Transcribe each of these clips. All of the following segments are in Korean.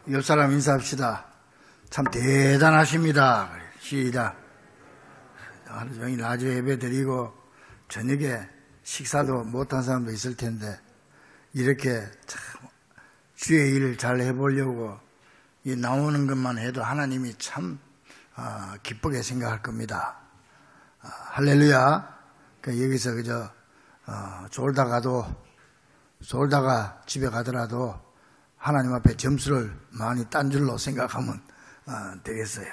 옆 사람 인사합시다. 참 대단하십니다. 시작. 하루 종일 낮에 예배 드리고 저녁에 식사도 못한 사람도 있을 텐데 이렇게 참 주의 일을 잘 해보려고 이 나오는 것만 해도 하나님이 참 기쁘게 생각할 겁니다. 할렐루야. 여기서 그저 졸다가 집에 가더라도 하나님 앞에 점수를 많이 딴 줄로 생각하면 되겠어요.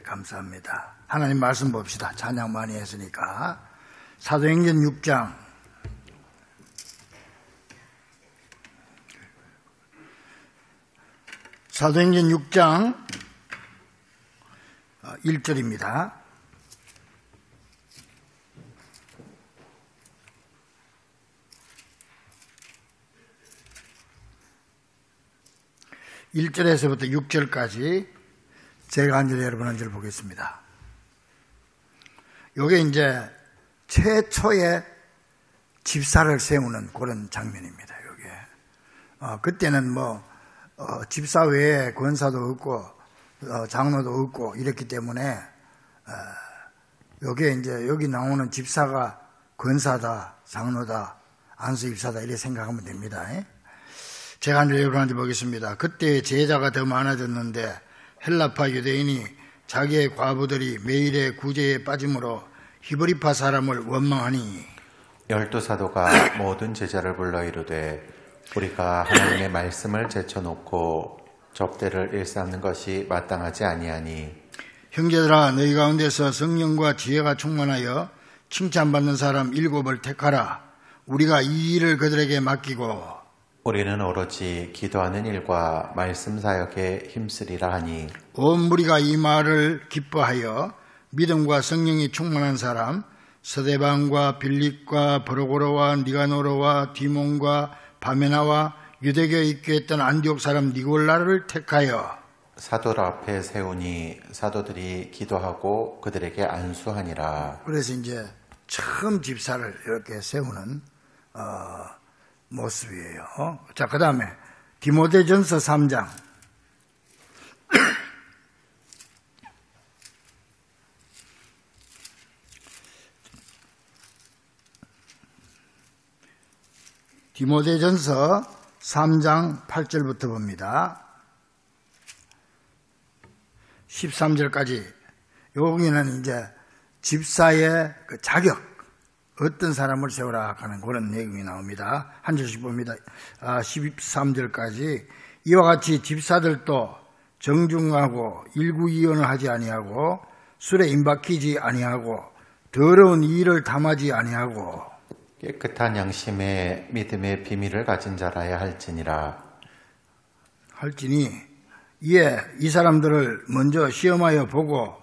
감사합니다. 하나님 말씀 봅시다. 찬양 많이 했으니까. 사도행전 6장 사도행전 6장 1절입니다. (1절에서부터) (6절까지) 제가 한 절 여러분 한 절 보겠습니다. 요게 이제 최초의 집사를 세우는 그런 장면입니다. 요게 그때는 집사 외에 권사도 없고 장로도 없고 이랬기 때문에 요게 이제 여기 나오는 집사가 권사다, 장로다, 안수집사다 이렇게 생각하면 됩니다. 제가 한 절 여러분한테 보겠습니다. 그때 제자가 더 많아졌는데 헬라파 유대인이 자기의 과부들이 매일의 구제에 빠짐으로 히브리파 사람을 원망하니 12사도가 모든 제자를 불러 이르되 우리가 하나님의 말씀을 제쳐놓고 접대를 일삼는 것이 마땅하지 아니하니 형제들아 너희 가운데서 성령과 지혜가 충만하여 칭찬받는 사람 7을 택하라. 우리가 이 일을 그들에게 맡기고 우리는 오로지 기도하는 일과 말씀 사역에 힘쓰리라 하니 온 무리가 이 말을 기뻐하여 믿음과 성령이 충만한 사람 스데반과 빌립과 브로고로와 니가노로와 디몬과 바메나와 유대교에 입교했던 안디옥 사람 니골라를 택하여 사도들 앞에 세우니 사도들이 기도하고 그들에게 안수하니라. 그래서 이제 처음 집사를 이렇게 세우는 모습이에요. 자, 그 다음에 디모데전서 3장 디모데전서 3장 8절부터 봅니다. 13절까지 여기는 이제 집사의 그 자격 어떤 사람을 세우라 하는 그런 내용이 나옵니다. 한 절씩 봅니다. 13절까지 이와 같이 집사들도 정중하고 일구이언을 하지 아니하고 술에 임박히지 아니하고 더러운 일을 담하지 아니하고 깨끗한 양심에 믿음의 비밀을 가진 자라야 할지니 이에 이 사람들을 먼저 시험하여 보고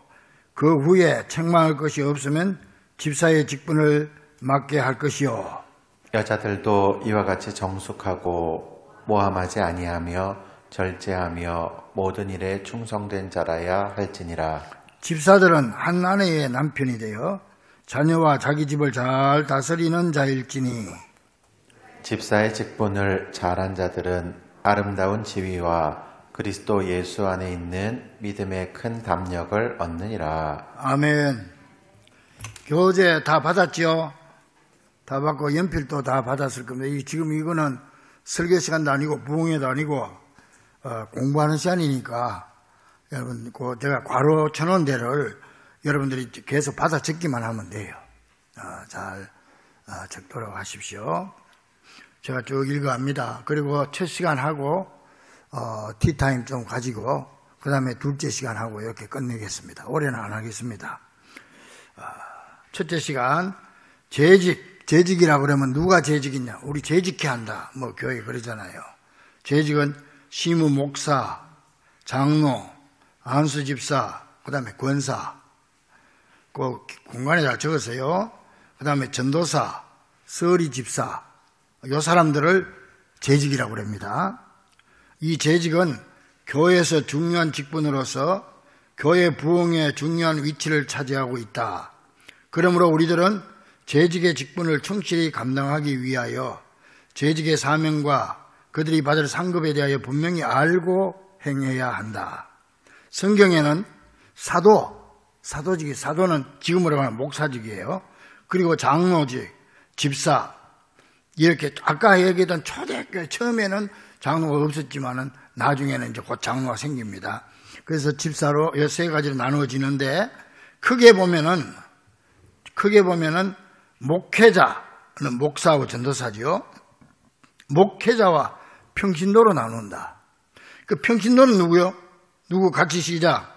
그 후에 책망할 것이 없으면 집사의 직분을 맡게 할 것이요. 여자들도 이와 같이 정숙하고 모함하지 아니하며 절제하며 모든 일에 충성된 자라야 할지니라. 집사들은 한 아내의 남편이 되어 자녀와 자기 집을 잘 다스리는 자일지니 집사의 직분을 잘한 자들은 아름다운 지위와 그리스도 예수 안에 있는 믿음의 큰 담력을 얻느니라. 아멘. 교재 다 받았지요? 다 받고 연필도 다 받았을 겁니다. 지금 이거는 설교 시간도 아니고 부흥회도 아니고 공부하는 시간이니까 여러분 제가 괄호 쳐놓은 데를 여러분들이 계속 받아 적기만 하면 돼요. 잘 적도록 하십시오. 제가 쭉 읽어갑니다. 그리고 첫 시간 하고 티타임 좀 가지고 그 다음에 둘째 시간 하고 이렇게 끝내겠습니다. 올해는 안 하겠습니다. 첫째 시간 재직이라고 그러면 누가 재직이냐? 우리 재직해야 한다. 교회 그러잖아요. 재직은 시무 목사, 장로, 안수집사, 그 다음에 권사. 그 공간에 잘 적었어요. 그 다음에 전도사, 서리집사. 이 사람들을 재직이라고 합니다. 이 재직은 교회에서 중요한 직분으로서 교회 부흥의 중요한 위치를 차지하고 있다. 그러므로 우리들은 재직의 직분을 충실히 감당하기 위하여 재직의 사명과 그들이 받을 상급에 대하여 분명히 알고 행해야 한다. 성경에는 사도는 지금으로 말하면 목사직이에요. 그리고 장로직, 집사, 이렇게 아까 얘기했던 초대교회 처음에는 장로가 없었지만은 나중에는 이제 곧 장로가 생깁니다. 그래서 집사로 세 가지로 나누어지는데 크게 보면은 목회자는 목사하고 전도사지요. 목회자와 평신도로 나눈다. 그 평신도는 누구요? 누구 같이 시작.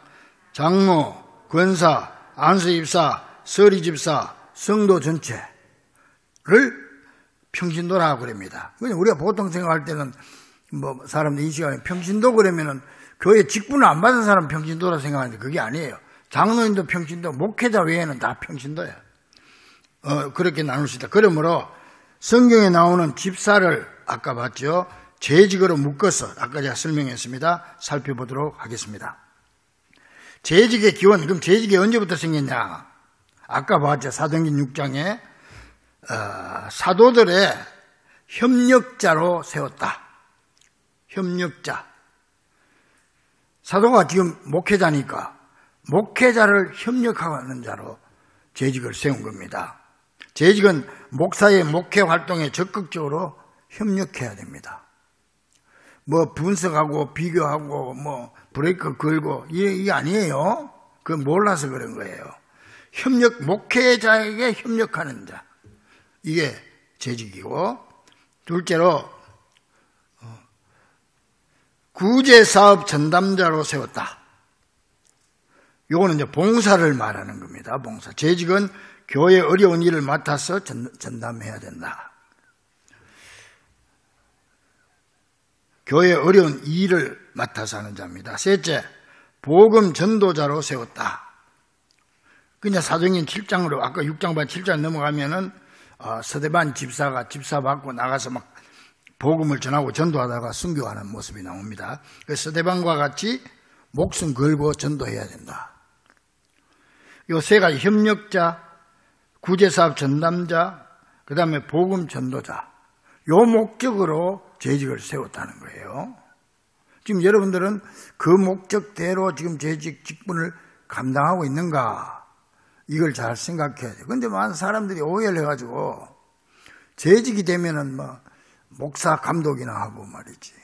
장로, 권사, 안수집사, 서리집사, 성도 전체를 평신도라고 그럽니다. 우리가 보통 생각할 때는 사람들 인식하는 평신도 그러면은 교회 직분을 안 받은 사람 평신도라 생각하는데 그게 아니에요. 장로님도 평신도, 목회자 외에는 다 평신도예요. 그렇게 나눌 수 있다. 그러므로 성경에 나오는 집사를 아까 봤죠. 재직으로 묶어서 아까 제가 설명했습니다. 살펴보도록 하겠습니다. 재직의 기원, 그럼 재직이 언제부터 생겼냐? 아까 봤죠. 사도행전 6장에 사도들의 협력자로 세웠다. 협력자. 사도가 지금 목회자니까 목회자를 협력하는 자로 재직을 세운 겁니다. 재직은 목사의 목회 활동에 적극적으로 협력해야 됩니다. 분석하고 비교하고 브레이크 걸고 이게 아니에요. 그건 몰라서 그런 거예요. 목회자에게 협력하는 자. 이게 재직이고, 둘째로 구제사업 전담자로 세웠다. 요거는 이제 봉사를 말하는 겁니다. 봉사. 재직은 교회 어려운 일을 맡아서 전담해야 된다. 교회 어려운 일을 맡아서 하는 자입니다. 셋째, 복음 전도자로 세웠다. 그냥 사도행전 7장으로 아까 6장 반 7장 넘어가면은 서대반 집사가 집사 받고 나가서 막 복음을 전하고 전도하다가 순교하는 모습이 나옵니다. 그래서 서대반과 같이 목숨 걸고 전도해야 된다. 요 세 가지 협력자, 구제사업 전담자, 그 다음에 복음 전도자, 요 목적으로 재직을 세웠다는 거예요. 지금 여러분들은 그 목적대로 지금 재직 직분을 감당하고 있는가? 이걸 잘 생각해야 돼요. 근데 많은 사람들이 오해를 해가지고 재직이 되면은 목사 감독이나 하고 말이지.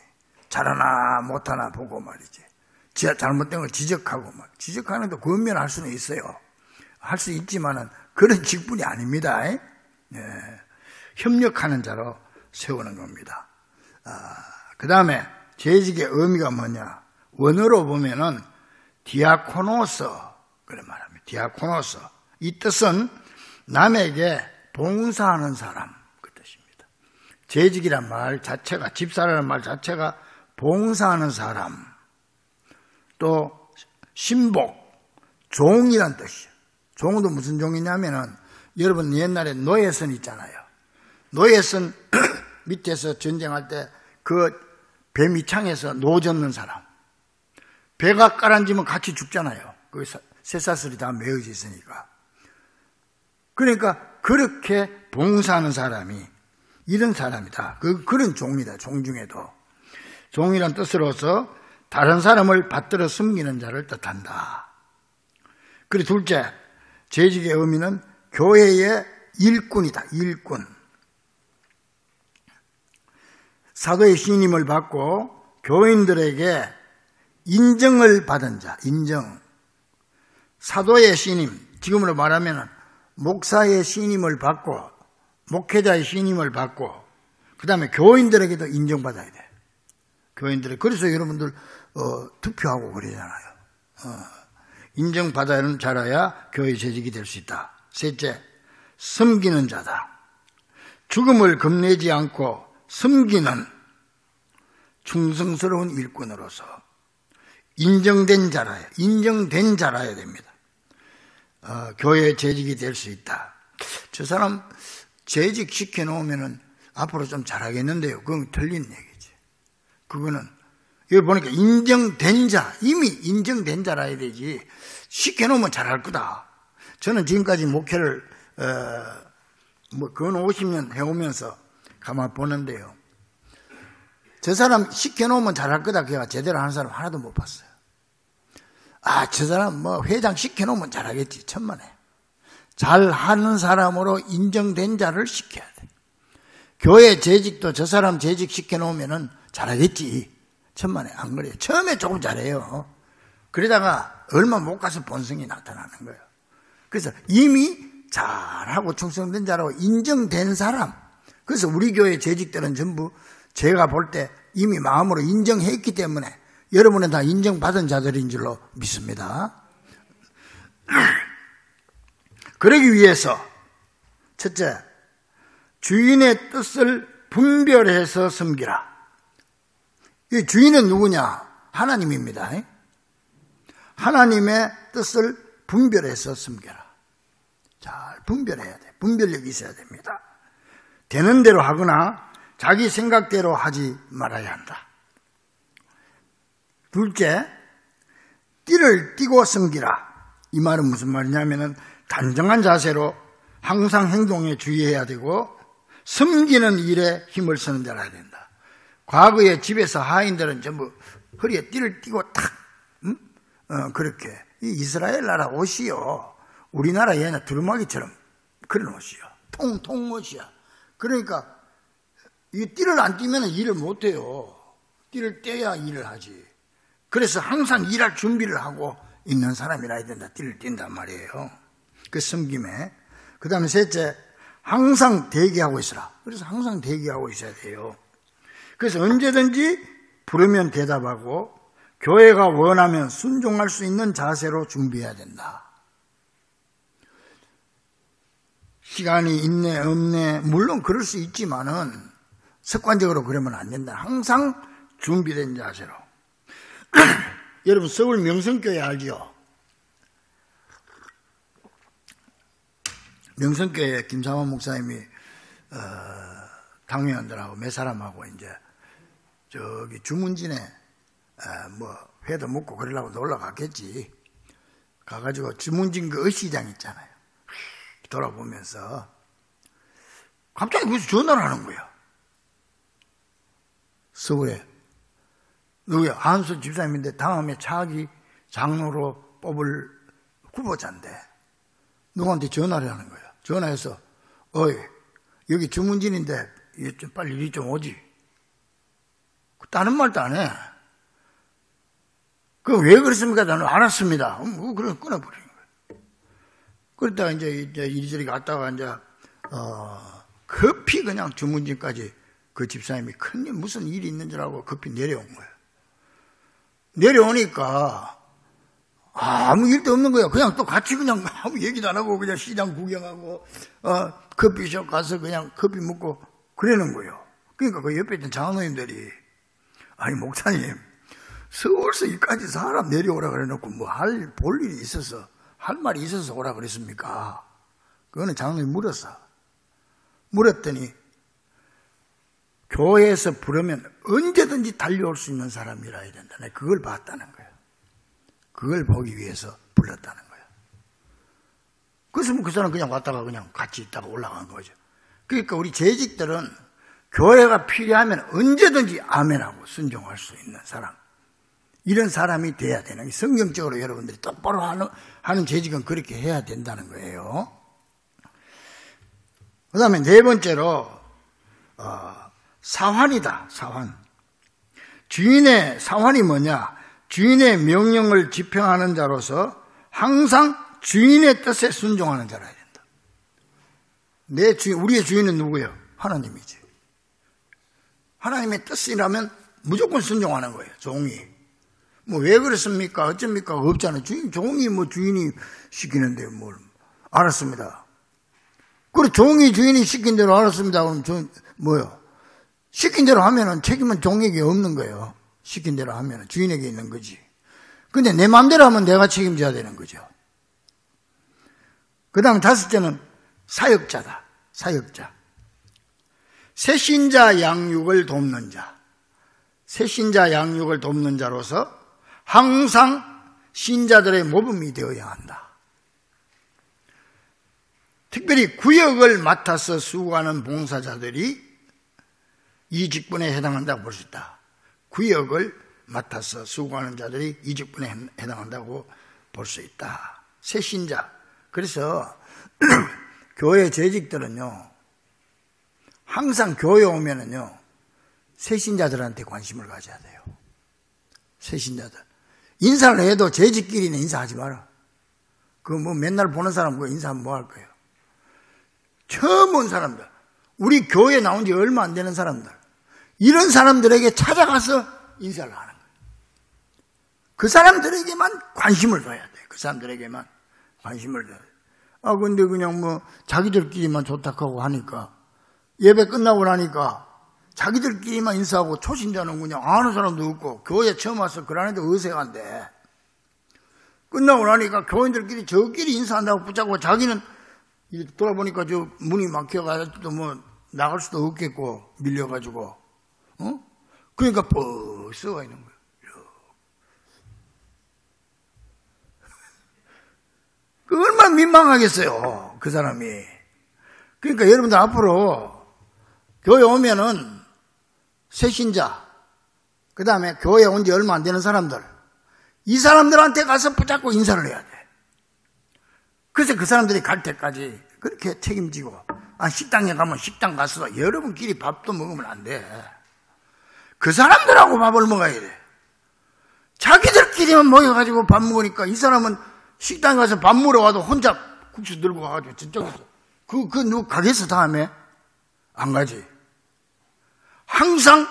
잘하나 못하나 보고 말이지. 잘못된 걸 지적하고 지적하는 데 권면할 수는 있어요. 할 수 있지만은 그런 직분이 아닙니다. 협력하는 자로 세우는 겁니다. 그 다음에 재직의 의미가 뭐냐? 원어로 보면은 디아코노스 그래 말합니다. 디아코노스. 이 뜻은 남에게 봉사하는 사람 그 뜻입니다. 재직이란 말 자체가, 집사라는 말 자체가 봉사하는 사람, 또 신복, 종이란 뜻이에요. 종도 무슨 종이냐면은 여러분 옛날에 노예선 있잖아요. 노예선 밑에서 전쟁할 때 그 배 밑창에서 노 젓는 사람. 배가 깔아앉으면 같이 죽잖아요. 그 쇠사슬이 다 매어져 있으니까. 그러니까 그렇게 봉사하는 사람이 이런 사람이다. 그런 종이다. 종 중에도. 종이란 뜻으로서 다른 사람을 받들어 섬기는 자를 뜻한다. 그리고 둘째, 재직의 의미는 교회의 일꾼이다. 일꾼. 사도의 신임을 받고 교인들에게 인정을 받은 자, 인정. 사도의 신임, 지금으로 말하면 목사의 신임을 받고 목회자의 신임을 받고 그 다음에 교인들에게도 인정받아야 돼. 그래서 여러분들 투표하고 그러잖아요. 인정받아야 자라야 교회 재직이 될 수 있다. 셋째, 섬기는 자다. 죽음을 겁내지 않고 섬기는 충성스러운 일꾼으로서 인정된 자라야 됩니다. 교회에 재직이 될 수 있다. 저 사람 재직 시켜놓으면 앞으로 좀 잘하겠는데요. 그건 틀린 얘기지. 그거는 여기 보니까 인정된 자, 이미 인정된 자라야 되지 시켜놓으면 잘할 거다. 저는 지금까지 목회를 근 50년 해오면서 가만 보는데요. 저 사람 시켜놓으면 잘할 거다. 걔가 제대로 하는 사람 하나도 못 봤어요. 저 사람 뭐 회장 시켜놓으면 잘하겠지. 천만에. 잘하는 사람으로 인정된 자를 시켜야 돼. 교회 재직도 저 사람 재직 시켜놓으면 잘하겠지. 천만에. 안 그래요. 처음에 조금 잘해요. 그러다가 얼마 못 가서 본성이 나타나는 거예요. 그래서 이미 잘하고 충성된 자로 인정된 사람. 그래서 우리 교회 재직들은 전부 제가 볼 때 이미 마음으로 인정했기 때문에 여러분은 다 인정받은 자들인 줄로 믿습니다. 그러기 위해서 첫째, 주인의 뜻을 분별해서 섬기라. 이 주인은 누구냐? 하나님입니다. 하나님의 뜻을 분별해서 섬겨라. 잘 분별해야 돼. 분별력이 있어야 됩니다. 되는 대로 하거나 자기 생각대로 하지 말아야 한다. 둘째, 띠를 띠고 섬기라. 이 말은 무슨 말이냐면은 단정한 자세로 항상 행동에 주의해야 되고 섬기는 일에 힘을 쓰는 자라 된다. 과거에 집에서 하인들은 전부 허리에 띠를 띠고 탁 그렇게 이 이스라엘 나라 옷이요. 우리나라 얘는 두루마기처럼 그런 옷이요. 통통 옷이야. 그러니까 이 띠를 안 띠면 일을 못 해요. 띠를 떼야 일을 하지. 그래서 항상 일할 준비를 하고 있는 사람이라 해야 된다. 띠를 띈단 말이에요. 그 섬김에. 그 다음에 셋째, 항상 대기하고 있어라. 그래서 항상 대기하고 있어야 돼요. 그래서 언제든지 부르면 대답하고 교회가 원하면 순종할 수 있는 자세로 준비해야 된다. 시간이 있네 없네 물론 그럴 수 있지만은 습관적으로 그러면 안 된다. 항상 준비된 자세로. 여러분 서울 명성교회 알죠? 명성교회 김사만 목사님이 당회원들하고 몇 사람하고 이제 저기 주문진에 뭐 회도 먹고 그러려고 놀러 갔겠지. 가가지고 주문진 그 어시장 있잖아요. 돌아보면서 갑자기 거기서 전화를 하는 거예요. 서울에 누구야? 한수 집사님인데 다음에 차기 장로로 뽑을 후보자인데 누구한테 전화를 하는 거예요. 전화해서 어이 여기 주문진인데 좀 빨리 이리 좀 오지. 다른 말도 안 해. 그 왜 그랬습니까? 나는 알았습니다. 그럼 끊어버리는 거예요. 그러다가 이제 이리저리 갔다가 이제 급히 그냥 주문진까지 그 집사님이 큰일 무슨 일이 있는 줄 알고 급히 내려온 거예요. 내려오니까 아무 일도 없는 거예요. 그냥 또 같이 그냥 아무 얘기도 안 하고 그냥 시장 구경하고 커피숍 가서 그냥 커피 먹고 그러는 거예요. 그러니까 그 옆에 있던 장로님들이 아니 목사님 서울서 여기까지 사람 내려오라 그래놓고 뭐 볼 일이 있어서 할 말이 있어서 오라 그랬습니까? 그거는 장로님 물었더니 교회에서 부르면 언제든지 달려올 수 있는 사람이라 해야 된다. 내가 그걸 봤다는 거예요. 그걸 보기 위해서 불렀다는 거예요. 그래서 그 사람 그냥 왔다가 그냥 같이 있다가 올라간 거죠. 그러니까 우리 재직들은 교회가 필요하면 언제든지 아멘하고 순종할 수 있는 사람. 이런 사람이 돼야 되는, 성경적으로 여러분들이 똑바로 하는 재직은 그렇게 해야 된다는 거예요. 그 다음에 네 번째로 사환이다. 사환. 주인의 사환이 뭐냐? 주인의 명령을 집행하는 자로서 항상 주인의 뜻에 순종하는 자라야 된다. 내 주인, 우리의 주인은 누구예요? 하나님이지. 하나님의 뜻이라면 무조건 순종하는 거예요. 종이. 뭐 왜 그렇습니까? 어쩝니까? 없잖아요. 종이 뭐 주인이 시키는데 뭘. 알았습니다. 그리고 종이 주인이 시킨 대로 알았습니다. 그럼 뭐요? 시킨 대로 하면은 책임은 종에게 없는 거예요. 시킨 대로 하면은 주인에게 있는 거지. 근데 내 마음대로 하면 내가 책임져야 되는 거죠. 그 다음 다섯째는 사역자다. 사역자. 새신자 양육을 돕는 자. 새신자 양육을 돕는 자로서 항상 신자들의 모범이 되어야 한다. 특별히 구역을 맡아서 수고하는 봉사자들이 이 직분에 해당한다고 볼 수 있다. 구역을 맡아서 수고하는 자들이 이 직분에 해당한다고 볼 수 있다. 새신자. 그래서 교회 재직들은요, 항상 교회 오면은요, 새신자들한테 관심을 가져야 돼요. 새신자들. 인사를 해도 재직끼리는 인사하지 마라. 그거 뭐 맨날 보는 사람 그거 인사하면 뭐 할 거예요? 처음 온 사람들, 우리 교회에 나온 지 얼마 안 되는 사람들, 이런 사람들에게 찾아가서 인사를 하는 거예요. 그 사람들에게만 관심을 둬야 돼. 그 사람들에게만 관심을 둬야 돼. 근데 그냥 뭐 자기들끼리만 좋다고 하니까, 예배 끝나고 나니까 자기들끼리만 인사하고 초신자는 그냥 아는 사람도 없고, 교회 처음 와서 그러는데 어색한데, 끝나고 나니까 교인들끼리 저끼리 인사한다고 붙잡고, 자기는 돌아보니까 저 문이 막혀가지고 뭐 나갈 수도 없겠고 밀려가지고, 그러니까 뻑 썩어 있는 거예요. 그 얼마나 민망하겠어요, 그 사람이. 그러니까 여러분들 앞으로 교회 오면은 새신자, 그 다음에 교회 온 지 얼마 안 되는 사람들, 이 사람들한테 가서 붙잡고 인사를 해야 돼. 그래서 그 사람들이 갈 때까지 그렇게 책임지고, 식당에 가면 식당 가서 여러분끼리 밥도 먹으면 안 돼. 그 사람들하고 밥을 먹어야 돼. 자기들끼리만 모여가지고 밥 먹으니까 이 사람은 식당에 가서 밥 먹으러 와도 혼자 국수 들고 가가지고 저쪽에서 누구 가겠어? 다음에 안 가지. 항상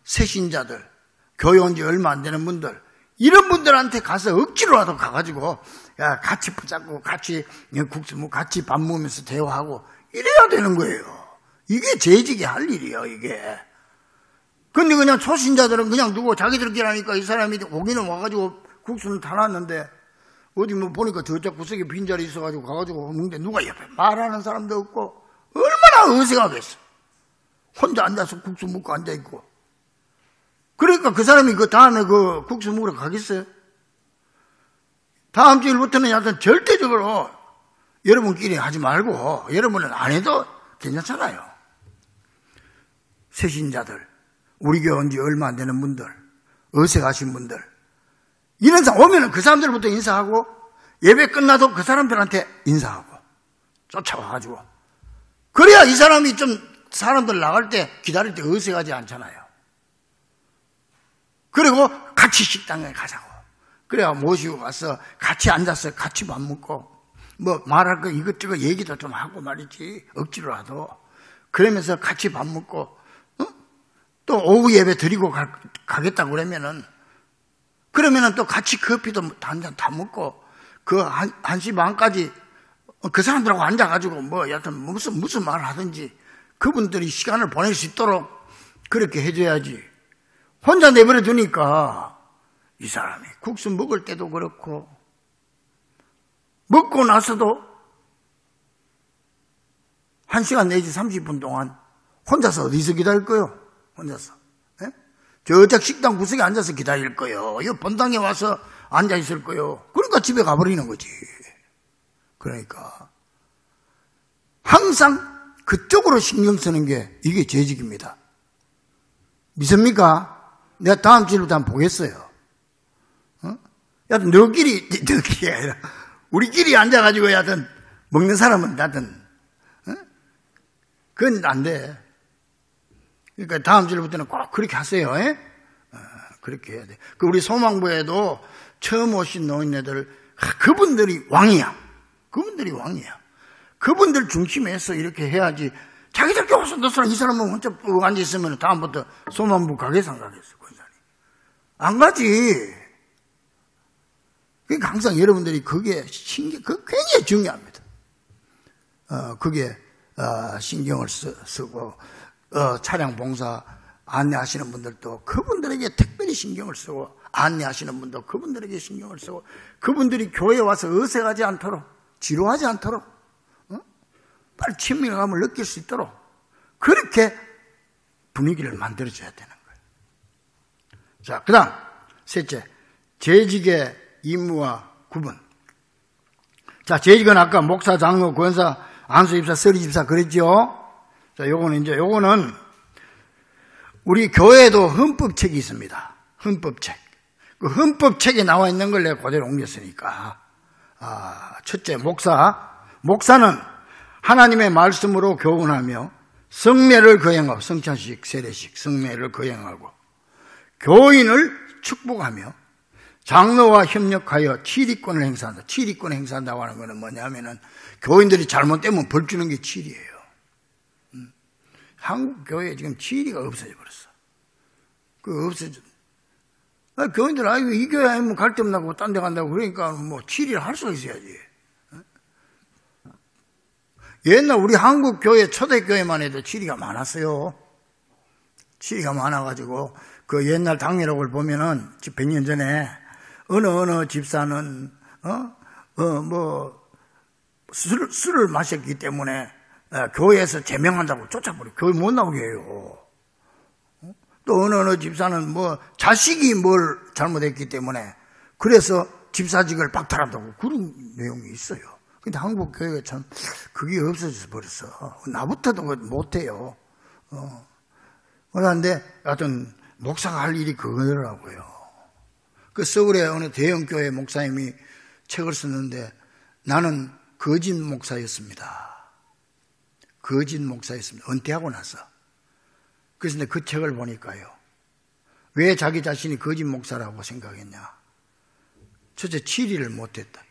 새신자들, 교회 온 지 얼마 안 되는 분들, 이런 분들한테 가서 억지로라도 가가지고, 야, 같이 붙잡고, 같이 국수 먹고, 같이 밥 먹으면서 대화하고, 이래야 되는 거예요. 이게 재직이 할 일이에요, 이게. 근데 그냥 초신자들은 그냥 누구 자기들끼리 하니까 이 사람이 오기는 와가지고 국수는 다 놨는데, 어디 뭐 보니까 저쪽 구석에 빈자리 있어가지고 가가지고 먹는데 누가 옆에 말하는 사람도 없고, 얼마나 어색하겠어. 혼자 앉아서 국수 먹고 앉아있고. 그러니까 그 사람이 그 다음에 그 국수 먹으러 가겠어요? 다음 주일부터는 하여튼 절대적으로 여러분끼리 하지 말고, 여러분은 안 해도 괜찮잖아요. 새신자들, 우리 교회 온 지 얼마 안 되는 분들, 어색하신 분들, 이런 사람 오면은 그 사람들부터 인사하고, 예배 끝나도 그 사람들한테 인사하고, 쫓아와가지고. 그래야 이 사람이 좀 사람들 나갈 때, 기다릴 때 어색하지 않잖아요. 그리고 같이 식당에 가자고. 그래야 모시고 가서 같이 앉아서 같이 밥 먹고, 뭐 말할 거 이것저것 얘기도 좀 하고 말이지, 억지로라도. 그러면서 같이 밥 먹고, 또 오후 예배 드리고 가겠다고 그러면은 또 같이 커피도 한 잔 다 먹고, 그 1시 반까지 그 사람들하고 앉아가지고 뭐 여하튼 무슨 말을 하든지 그분들이 시간을 보낼 수 있도록 그렇게 해줘야지. 혼자 내버려 두니까 이 사람이 국수 먹을 때도 그렇고, 먹고 나서도 1시간 내지 30분 동안 혼자서 어디서 기다릴 거요? 혼자서. 예? 저쪽 식당 구석에 앉아서 기다릴 거요. 이 본당에 와서 앉아 있을 거요. 그러니까 집에 가버리는 거지. 그러니까 항상 그쪽으로 신경 쓰는 게 이게 재직입니다. 믿습니까? 내가 다음 주일부터 한번 보겠어요. 여하튼 너끼리 아니라 우리끼리 앉아가지고 여하튼 먹는 사람은 여하튼 그건 안 돼. 그러니까 다음 주일부터는 꼭 그렇게 하세요. 그렇게 해야 돼. 그 우리 소망부에도 처음 오신 노인네들, 그분들이 왕이야. 그분들이 왕이야. 그분들 중심에서 이렇게 해야지. 자기들끼리 와서 너 사람 이 사람은 혼자 푹 앉아있으면 다음부터 소망부 가겠어 안 가겠어? 그 사람이 안 가지. 그러니까 항상 여러분들이 그게 굉장히 중요합니다. 그게 신경을 쓰고 차량 봉사 안내하시는 분들도 그분들에게 특별히 신경을 쓰고, 안내하시는 분도 그분들에게 신경을 쓰고, 그분들이 교회에 와서 어색하지 않도록, 지루하지 않도록, 빨리 친밀감을 느낄 수 있도록 그렇게 분위기를 만들어줘야 되는 거예요. 자, 그 다음 셋째, 재직의 임무와 구분. 자, 재직은 아까 목사, 장로, 권사, 안수집사, 서리집사 그랬죠. 자, 요거는 우리 교회에도 헌법책이 있습니다. 헌법책. 그 헌법책에 나와 있는 걸 내가 그대로 옮겼으니까. 첫째, 목사는 하나님의 말씀으로 교훈하며 성례를 거행하고, 성찬식, 세례식, 성례를 거행하고, 교인을 축복하며 장로와 협력하여 치리권을 행사한다. 치리권을 행사한다고 하는 것은 뭐냐면은 교인들이 잘못되면 벌 주는 게 치리예요. 한국 교회에 지금 치리가 없어져 버렸어. 그 없어져. 교인들 이 교회 아니면 갈 데 없나고 딴 데 간다고 그러니까 뭐 치리를 할 수 있어야지. 옛날 우리 한국 교회 초대교회만 해도 치리가 많았어요. 치리가 많아가지고 그 옛날 당회록을 보면은 100년 전에 어느 집사는 술을 마셨기 때문에 교회에서 제명한다고 쫓아버려. 교회 못 나오게 해요. 또 어느 집사는 자식이 뭘 잘못했기 때문에 그래서 집사직을 박탈한다고 그런 내용이 있어요. 근데 한국 교회가 참 그게 없어져서 버렸어. 나부터도 못해요. 그런데 하여튼 목사가 할 일이 그거더라고요. 그 서울의 어느 대형교회 목사님이 책을 썼는데 나는 거짓 목사였습니다. 거짓 목사였습니다. 은퇴하고 나서. 그래서 그 책을 보니까요. 왜 자기 자신이 거짓 목사라고 생각했냐. 첫째, 치리를 못했다.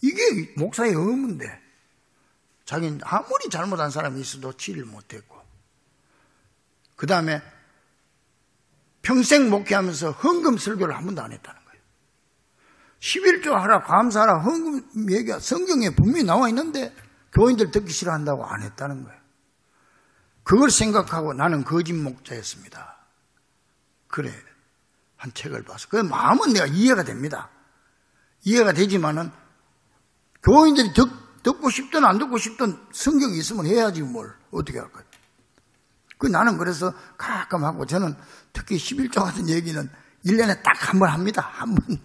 이게 목사의 의무인데 자기는 아무리 잘못한 사람이 있어도 치리를 못했고, 그 다음에 평생 목회하면서 헌금 설교를 한 번도 안 했다는 거예요. 11조 하라, 감사하라, 헌금 얘기가 성경에 분명히 나와 있는데 교인들 듣기 싫어한다고 안 했다는 거예요. 그걸 생각하고 나는 거짓 목자였습니다. 그래, 한 책을 봐서. 그 마음은 내가 이해가 됩니다. 이해가 되지만은 교인들이 듣고 싶든 안 듣고 싶든 성경이 있으면 해야지 뭘 어떻게 할 거예요. 나는 그래서 가끔 하고, 저는 특히 11조 같은 얘기는 1년에 딱 한 번 합니다. 한 번.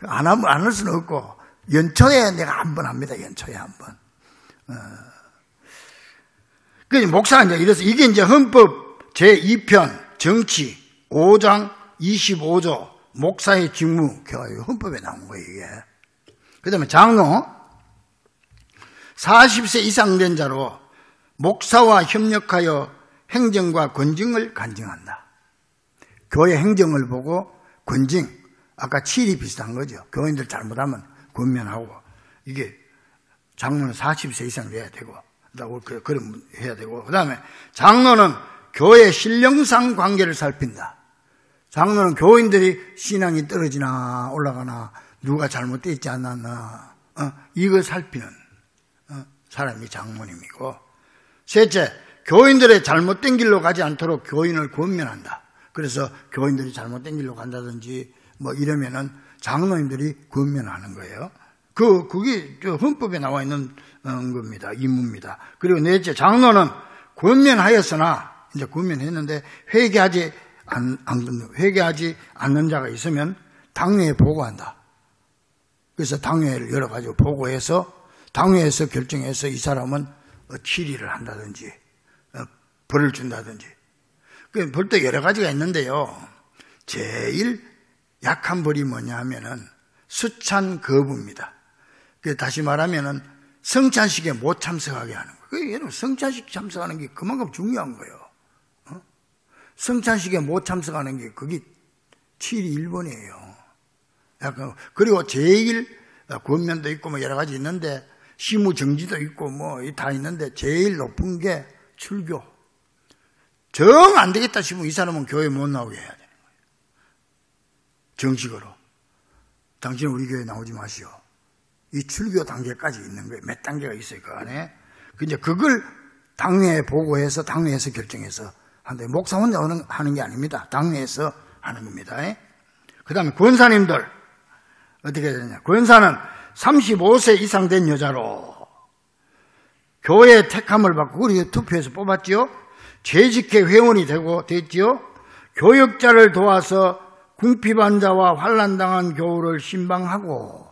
안 하면 안 할 수는 없고, 연초에 내가 한 번 합니다. 연초에 한 번. 목사가 이래서 이게 이제 헌법 제2편 정치 5장 25조 목사의 직무, 헌법에 나온 거예요, 이게. 그 다음에 장로, 40세 이상 된 자로 목사와 협력하여 행정과 권징을 간증한다. 교회 행정을 보고 권징, 아까 치리 비슷한 거죠. 교인들 잘못하면 권면하고, 이게 장로는 40세 이상 돼야 되고, 그럼 해야 되고, 그 다음에 장로는 교회 신령상 관계를 살핀다. 장로는 교인들이 신앙이 떨어지나 올라가나, 누가 잘못되어 있지 않았나, 이걸 살피는 사람이 장로님이고, 셋째, 교인들의 잘못된 길로 가지 않도록 교인을 권면한다. 그래서 교인들이 잘못된 길로 간다든지 이러면은 장로님들이 권면하는 거예요. 그게 헌법에 나와 있는 겁니다. 임무입니다. 그리고 넷째, 장로는 권면하였으나, 이제 권면했는데 회개하지 않는 자가 있으면 당회에 보고한다. 그래서 당회를 열어가지고 보고해서 당회에서 결정해서 이 사람은 치리를 한다든지 벌을 준다든지. 벌도 여러 가지가 있는데요. 제일 약한 벌이 뭐냐 하면은 수찬 거부입니다. 다시 말하면은 성찬식에 못 참석하게 하는 거예요. 여러분, 성찬식 참석하는 게 그만큼 중요한 거예요. 성찬식에 못 참석하는 게 그게 치리 1번이에요. 약간, 그리고 제일 권면도 있고 여러 가지 있는데 시무정지도 있고 다 있는데 제일 높은 게 출교. 정 안 되겠다 싶으면 이 사람은 교회 못 나오게 해야 되는 거예요. 정식으로. 당신은 우리 교회 나오지 마시오. 이 출교 단계까지 있는 거예요. 몇 단계가 있어요, 그 안에. 이제 그걸 당회에 보고해서 당회에서 결정해서 한다. 목사 혼자 하는 게 아닙니다. 당회에서 하는 겁니다. 그 다음에 권사님들 어떻게 해야 되냐. 권사는 35세 이상 된 여자로 교회 택함을 받고, 우리 투표해서 뽑았지요. 재직회 회원이 됐지요. 교역자를 도와서 궁핍한 자와 환난당한 교우를 신방하고.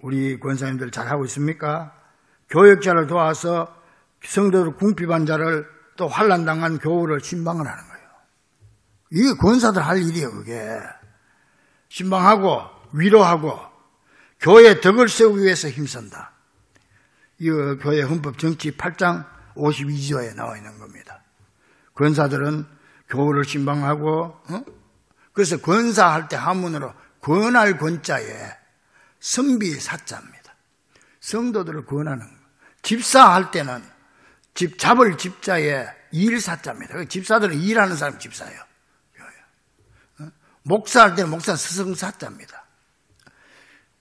우리 권사님들 잘하고 있습니까? 교역자를 도와서 성도들 궁핍한 자를 또 환난당한 교우를 신방을 하는 거예요. 이게 권사들 할 일이에요, 그게. 신방하고 위로하고 교회 덕을 세우기 위해서 힘쓴다. 이거 교회 헌법 정치 8장 52조에 나와 있는 겁니다. 권사들은 교우를 신방하고, 그래서 권사할 때 한문으로 권할 권자에 선비 사자입니다. 성도들을 권하는 거. 집사할 때는 집 잡을 집자에 일 사자입니다. 집사들은 일하는 사람 집사예요. 목사할 때는 목사 스승 사자입니다.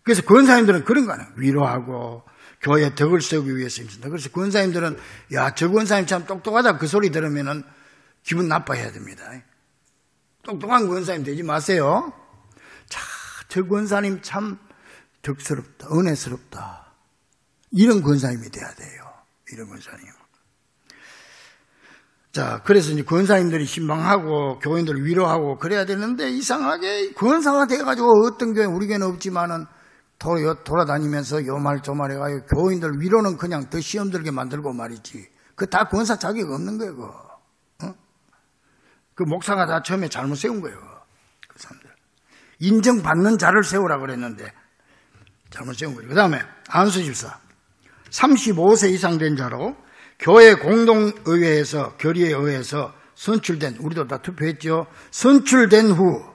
그래서 권사님들은 그런 거 아니에요. 위로하고 교회 덕을 세우기 위해서 힘쓴다. 그래서 권사님들은 야, 저 권사님 참 똑똑하다 그 소리 들으면은 기분 나빠해야 됩니다. 똑똑한 권사님 되지 마세요. 자, 저 권사님 참 덕스럽다, 은혜스럽다. 이런 권사님이 돼야 돼요. 이런 권사님. 자, 그래서 이제 권사님들이 신방하고 교인들을 위로하고 그래야 되는데 이상하게 권사가 돼가지고 어떤 교회, 우리 교회는 없지만은 돌아다니면서 요 말 저 말 해가지고 교인들 위로는 그냥 더 시험 들게 만들고 말이지. 그 다 권사 자격 없는 거예요, 그거. 그 목사가 다 처음에 잘못 세운 거예요. 그 사람들. 인정받는 자를 세우라 그랬는데 잘못 세운 거예요. 그 다음에 안수집사. 35세 이상 된 자로 교회 공동의회에서 결의에 의해서 선출된, 우리도 다 투표했죠. 선출된 후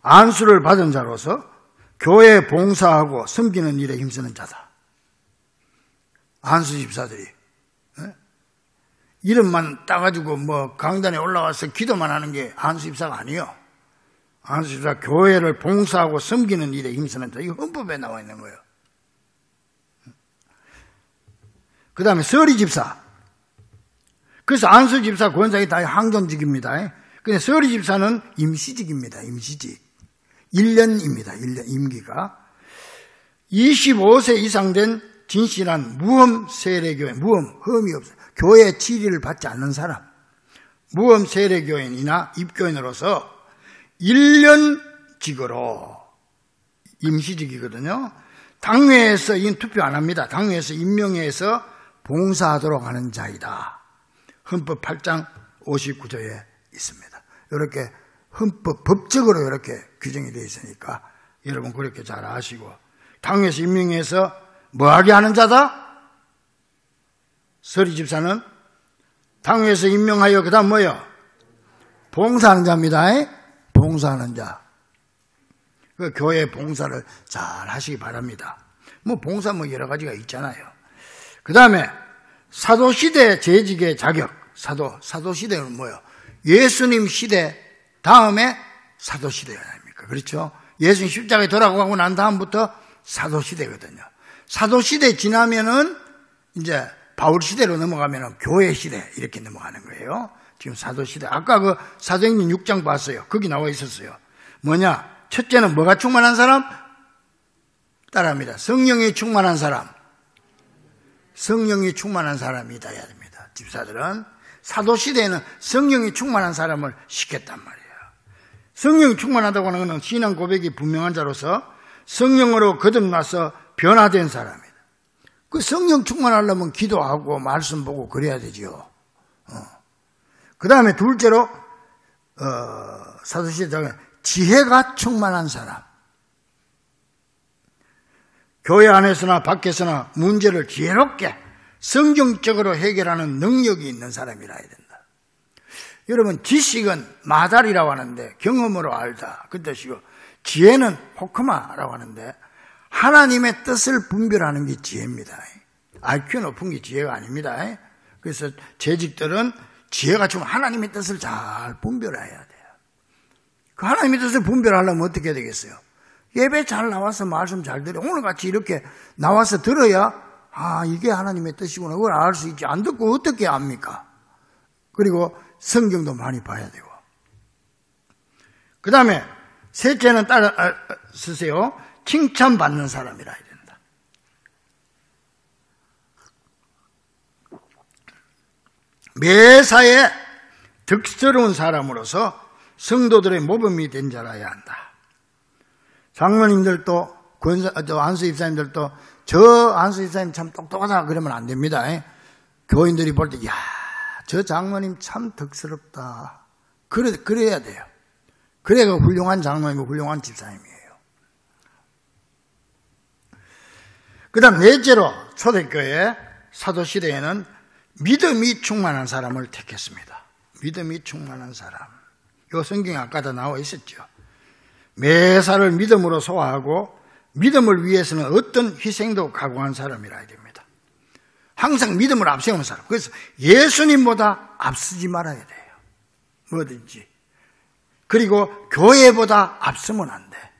안수를 받은 자로서 교회에 봉사하고 섬기는 일에 힘쓰는 자다. 안수집사들이 이름만 따가지고 뭐 강단에 올라와서 기도만 하는 게 안수집사가 아니에요. 안수집사 교회를 봉사하고 섬기는 일에 힘쓰는 자. 이거 헌법에 나와 있는 거예요. 그 다음에 서리집사. 그래서 안수집사 권사가 다 항존직입니다. 근데 서리집사는 임시직입니다. 임시직. 1년입니다. 1년 임기가. 25세 이상 된 진실한 무험 세례교인, 험이 없어요. 교회 지리를 받지 않는 사람. 무험 세례교인이나 입교인으로서 1년직으로 임시직이거든요. 당회에서 이건 투표 안 합니다. 당회에서 임명해서 봉사하도록 하는 자이다. 헌법 8장 59조에 있습니다. 이렇게 헌법 법적으로 이렇게 규정이 되어 있으니까 여러분 그렇게 잘 아시고, 당회에서 임명해서 뭐하게 하는 자다? 서리집사는 당회에서 임명하여 그 다음 뭐요? 봉사하는 자입니다. 봉사하는 자. 그 교회 봉사를 잘 하시기 바랍니다. 뭐 봉사 뭐 여러 가지가 있잖아요. 그 다음에 사도시대 재직의 자격. 사도시대는 뭐예요? 예수님 시대 다음에 사도시대 아닙니까? 그렇죠? 예수님 십자가에 돌아가고 난 다음부터 사도시대거든요. 사도시대 지나면은 이제 바울시대로 넘어가면은 교회시대 이렇게 넘어가는 거예요. 지금 사도시대. 아까 그 사도행전 6장 봤어요. 거기 나와 있었어요. 뭐냐? 첫째는 뭐가 충만한 사람? 따라합니다. 성령이 충만한 사람. 성령이 충만한 사람이 되어야 됩니다. 집사들은. 사도시대에는 성령이 충만한 사람을 시켰단 말이에요. 성령이 충만하다고 하는 것은 신앙 고백이 분명한 자로서 성령으로 거듭나서 변화된 사람이다. 그 성령 충만하려면 기도하고 말씀 보고 그래야 되죠. 그 다음에 둘째로 사도시대에 지혜가 충만한 사람. 교회 안에서나 밖에서나 문제를 지혜롭게 성경적으로 해결하는 능력이 있는 사람이라 해야 된다. 여러분, 지식은 마달이라고 하는데 경험으로 알다 그 뜻이고, 지혜는 호크마라고 하는데 하나님의 뜻을 분별하는 게 지혜입니다. IQ 높은 게 지혜가 아닙니다. 그래서 재직들은 지혜가 좀 하나님의 뜻을 잘 분별해야 돼요. 그 하나님의 뜻을 분별하려면 어떻게 해야 되겠어요? 예배 잘 나와서 말씀 잘 들어. 오늘같이 이렇게 나와서 들어야 이게 하나님의 뜻이구나 그걸 알 수 있지. 안 듣고 어떻게 압니까? 그리고 성경도 많이 봐야 되고. 그 다음에 셋째는 따라 쓰세요. 칭찬받는 사람이라 해야 된다. 매사에 덕스러운 사람으로서 성도들의 모범이 된 자라야 한다. 장로님들도 안수 집사님들도 저 안수 집사님 참 똑똑하다 그러면 안 됩니다. 교인들이 볼 때, 야, 저 장로님 참 덕스럽다. 그래야 돼요. 그래야 훌륭한 장로님이고 훌륭한 집사님이에요. 그 다음 넷째로 초대교회 사도시대에는 믿음이 충만한 사람을 택했습니다. 믿음이 충만한 사람. 이 성경에 아까도 나와 있었죠. 매사를 믿음으로 소화하고 믿음을 위해서는 어떤 희생도 각오한 사람이라 해야 됩니다. 항상 믿음을 앞세우는 사람. 그래서 예수님보다 앞서지 말아야 돼요. 뭐든지. 그리고 교회보다 앞서면 안 돼.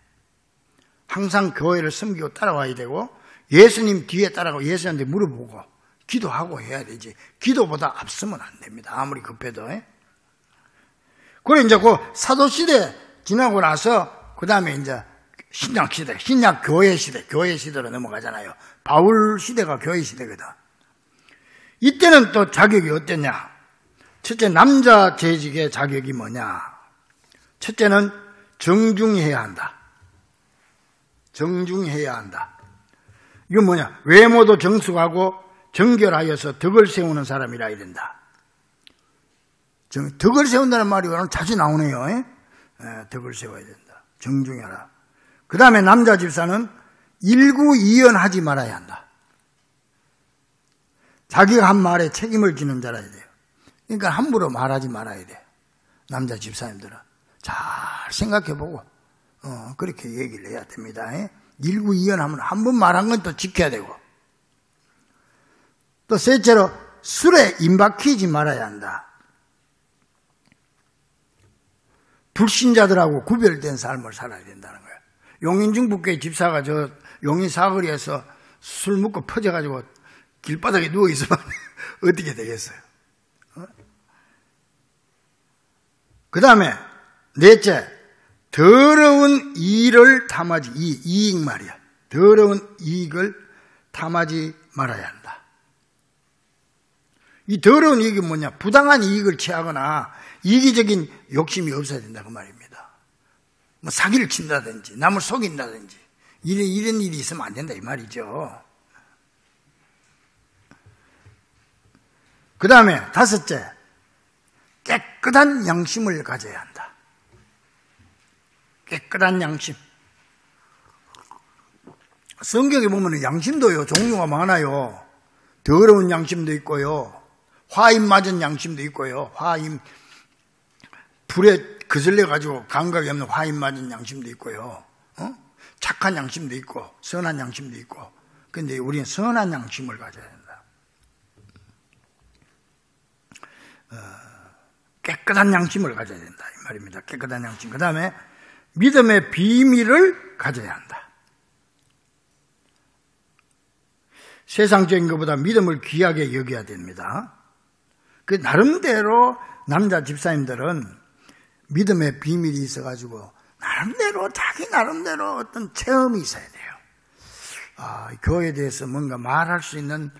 항상 교회를 섬기고 따라와야 되고 예수님 뒤에 따라가고 예수님한테 물어보고 기도하고 해야 되지. 기도보다 앞서면 안 됩니다. 아무리 급해도. 그래 이제 그 사도시대 지나고 나서 그 다음에 이제 신약시대, 신약교회시대, 교회시대로 넘어가잖아요. 바울시대가 교회시대거든. 이때는 또 자격이 어땠냐? 첫째, 남자 재직의 자격이 뭐냐? 첫째는 정중해야 한다. 정중해야 한다. 이건 뭐냐? 외모도 정숙하고 정결하여서 덕을 세우는 사람이라 해야 된다. 덕을 세운다는 말이 오늘 자주 나오네요. 덕을 세워야 된다. 정중해라. 그 다음에 남자 집사는 일구이연하지 말아야 한다. 자기가 한 말에 책임을 지는 자라야 돼요. 그러니까 함부로 말하지 말아야 돼요. 남자 집사님들은 잘 생각해보고 그렇게 얘기를 해야 됩니다. 일구이연하면 한 번 말한 건 또 지켜야 되고, 또 셋째로 술에 임박히지 말아야 한다. 불신자들하고 구별된 삶을 살아야 된다는 거예요. 용인중북교회 집사가 저 용인 사거리에서 술 먹고 퍼져가지고 길바닥에 누워있으면 어떻게 되겠어요? 그 다음에 넷째, 더러운 이익을 탐하지, 이익 말이야. 더러운 이익을 탐하지 말아야 한다. 이 더러운 이익이 뭐냐? 부당한 이익을 취하거나 이기적인 욕심이 없어야 된다 그 말입니다. 뭐 사기를 친다든지 남을 속인다든지 이런 일이 있으면 안 된다 이 말이죠. 그 다음에 다섯째, 깨끗한 양심을 가져야 한다. 깨끗한 양심. 성경에 보면 양심도요 종류가 많아요. 더러운 양심도 있고요, 화임 맞은 양심도 있고요, 화임 불에 거슬려 가지고 감각이 없는 화임 맞은 양심도 있고요, 착한 양심도 있고 선한 양심도 있고. 그런데 우리는 선한 양심을 가져야 된다. 깨끗한 양심을 가져야 된다 이 말입니다. 깨끗한 양심. 그 다음에 믿음의 비밀을 가져야 한다. 세상적인 것보다 믿음을 귀하게 여겨야 됩니다. 그 나름대로 남자 집사님들은 믿음의 비밀이 있어가지고 나름대로 자기 나름대로 어떤 체험이 있어야 돼요. 교회에 대해서 뭔가 말할 수 있는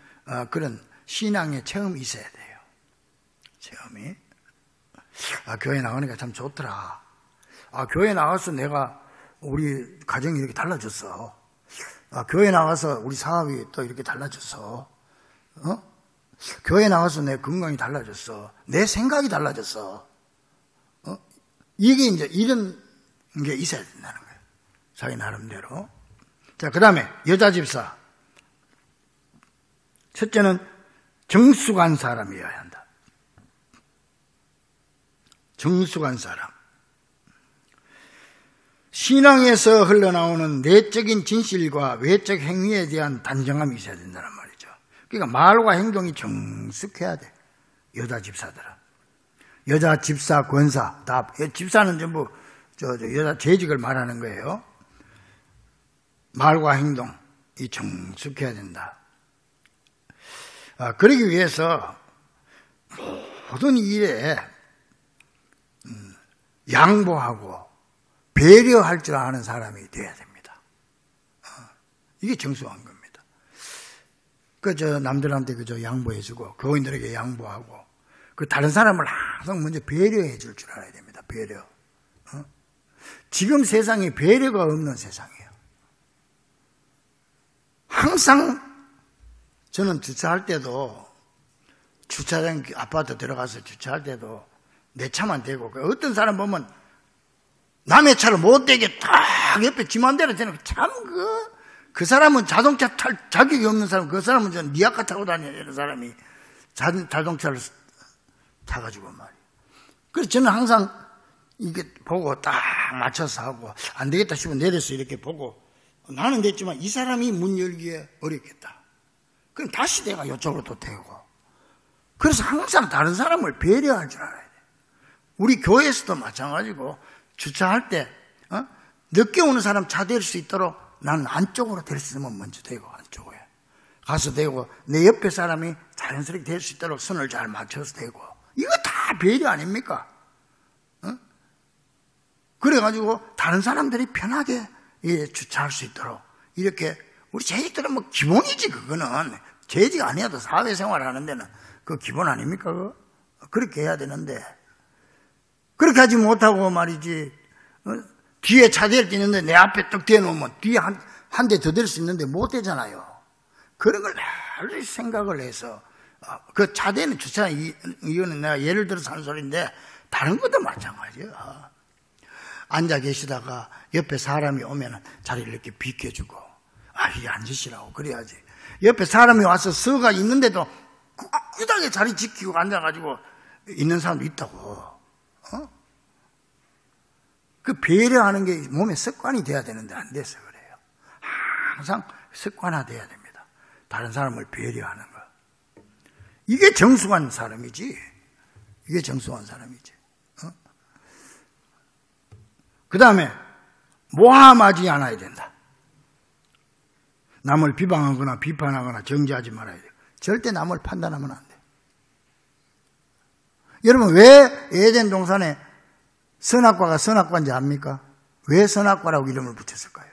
그런 신앙의 체험이 있어야 돼요. 체험이. 교회 나가니까 참 좋더라. 교회 나가서 내가 우리 가정이 이렇게 달라졌어. 교회 나가서 우리 사업이 또 이렇게 달라졌어. 교회 나가서 내 건강이 달라졌어. 내 생각이 달라졌어. 이게 이제 이런 게 있어야 된다는 거예요. 자기 나름대로. 자, 그 다음에 여자 집사. 첫째는 정숙한 사람이어야 한다. 정숙한 사람. 신앙에서 흘러나오는 내적인 진실과 외적 행위에 대한 단정함이 있어야 된다는 말이죠. 그러니까 말과 행동이 정숙해야 돼. 여자 집사들은. 여자 집사, 권사, 다. 집사는 전부 여자 재직을 말하는 거예요. 말과 행동이 정숙해야 된다. 그러기 위해서 모든 일에 양보하고 배려할 줄 아는 사람이 돼야 됩니다. 이게 정숙한 겁니다. 남들한테 양보해주고, 교인들에게 양보하고, 다른 사람을 항상 먼저 배려해 줄 알아야 됩니다. 배려. 지금 세상에 배려가 없는 세상이에요. 항상 저는 주차할 때도 주차장 아파트 들어가서 주차할 때도 내 차만 대고, 어떤 사람 보면 남의 차를 못 대게 딱 옆에 지 맘대로 되는 참 그 사람은 자동차 탈 자격이 없는 사람, 그 사람은 전 니아카 타고 다니는 사람이 자동차를 타가지고 말이에요. 그래서 저는 항상 이게 보고 딱 맞춰서 하고, 안 되겠다 싶으면 내려서 이렇게 보고, 나는 됐지만 이 사람이 문 열기에 어렵겠다. 그럼 다시 내가 이쪽으로 또 대고. 그래서 항상 다른 사람을 배려할 줄 알아야 돼. 우리 교회에서도 마찬가지고, 주차할 때 늦게 오는 사람 차 댈 수 있도록 나는 안쪽으로 댈 수 있으면 먼저 대고, 안쪽에 가서 대고, 내 옆에 사람이 자연스럽게 될 수 있도록 손을 잘 맞춰서 대고. 이거 다 배려 아닙니까? 그래가지고 다른 사람들이 편하게 주차할 수 있도록 이렇게. 우리 재직들은 뭐 기본이지. 그거는 재직 아니어도 사회생활 하는 데는 그 기본 아닙니까? 그거? 그렇게 해야 되는데 그렇게 하지 못하고 말이지, 뒤에 차 댈 수 있는데 내 앞에 딱 대놓으면 뒤에 한 대 더 댈 수 있는데 못 대잖아요. 그런 걸 늘 생각을 해서, 그 차 대는 주차, 이거는 내가 예를 들어서 하는 소리인데 다른 것도 마찬가지야. 앉아 계시다가 옆에 사람이 오면 자리를 이렇게 비켜주고, 이게 앉으시라고 그래야지. 옆에 사람이 와서 서가 있는데도 꿋꿋하게 자리 지키고 앉아가지고 있는 사람도 있다고. 그 배려하는 게 몸에 습관이 돼야 되는데 안 돼서 그래요. 항상 습관화돼야 됩니다. 다른 사람을 배려하는 거. 이게 정숙한 사람이지. 이게 정숙한 사람이지. 그 다음에 모함하지 않아야 된다. 남을 비방하거나 비판하거나 정죄하지 말아야 돼요. 절대 남을 판단하면 안 돼요. 여러분, 왜 에덴 동산에 선악과가 선악과인지 압니까? 왜 선악과라고 이름을 붙였을까요?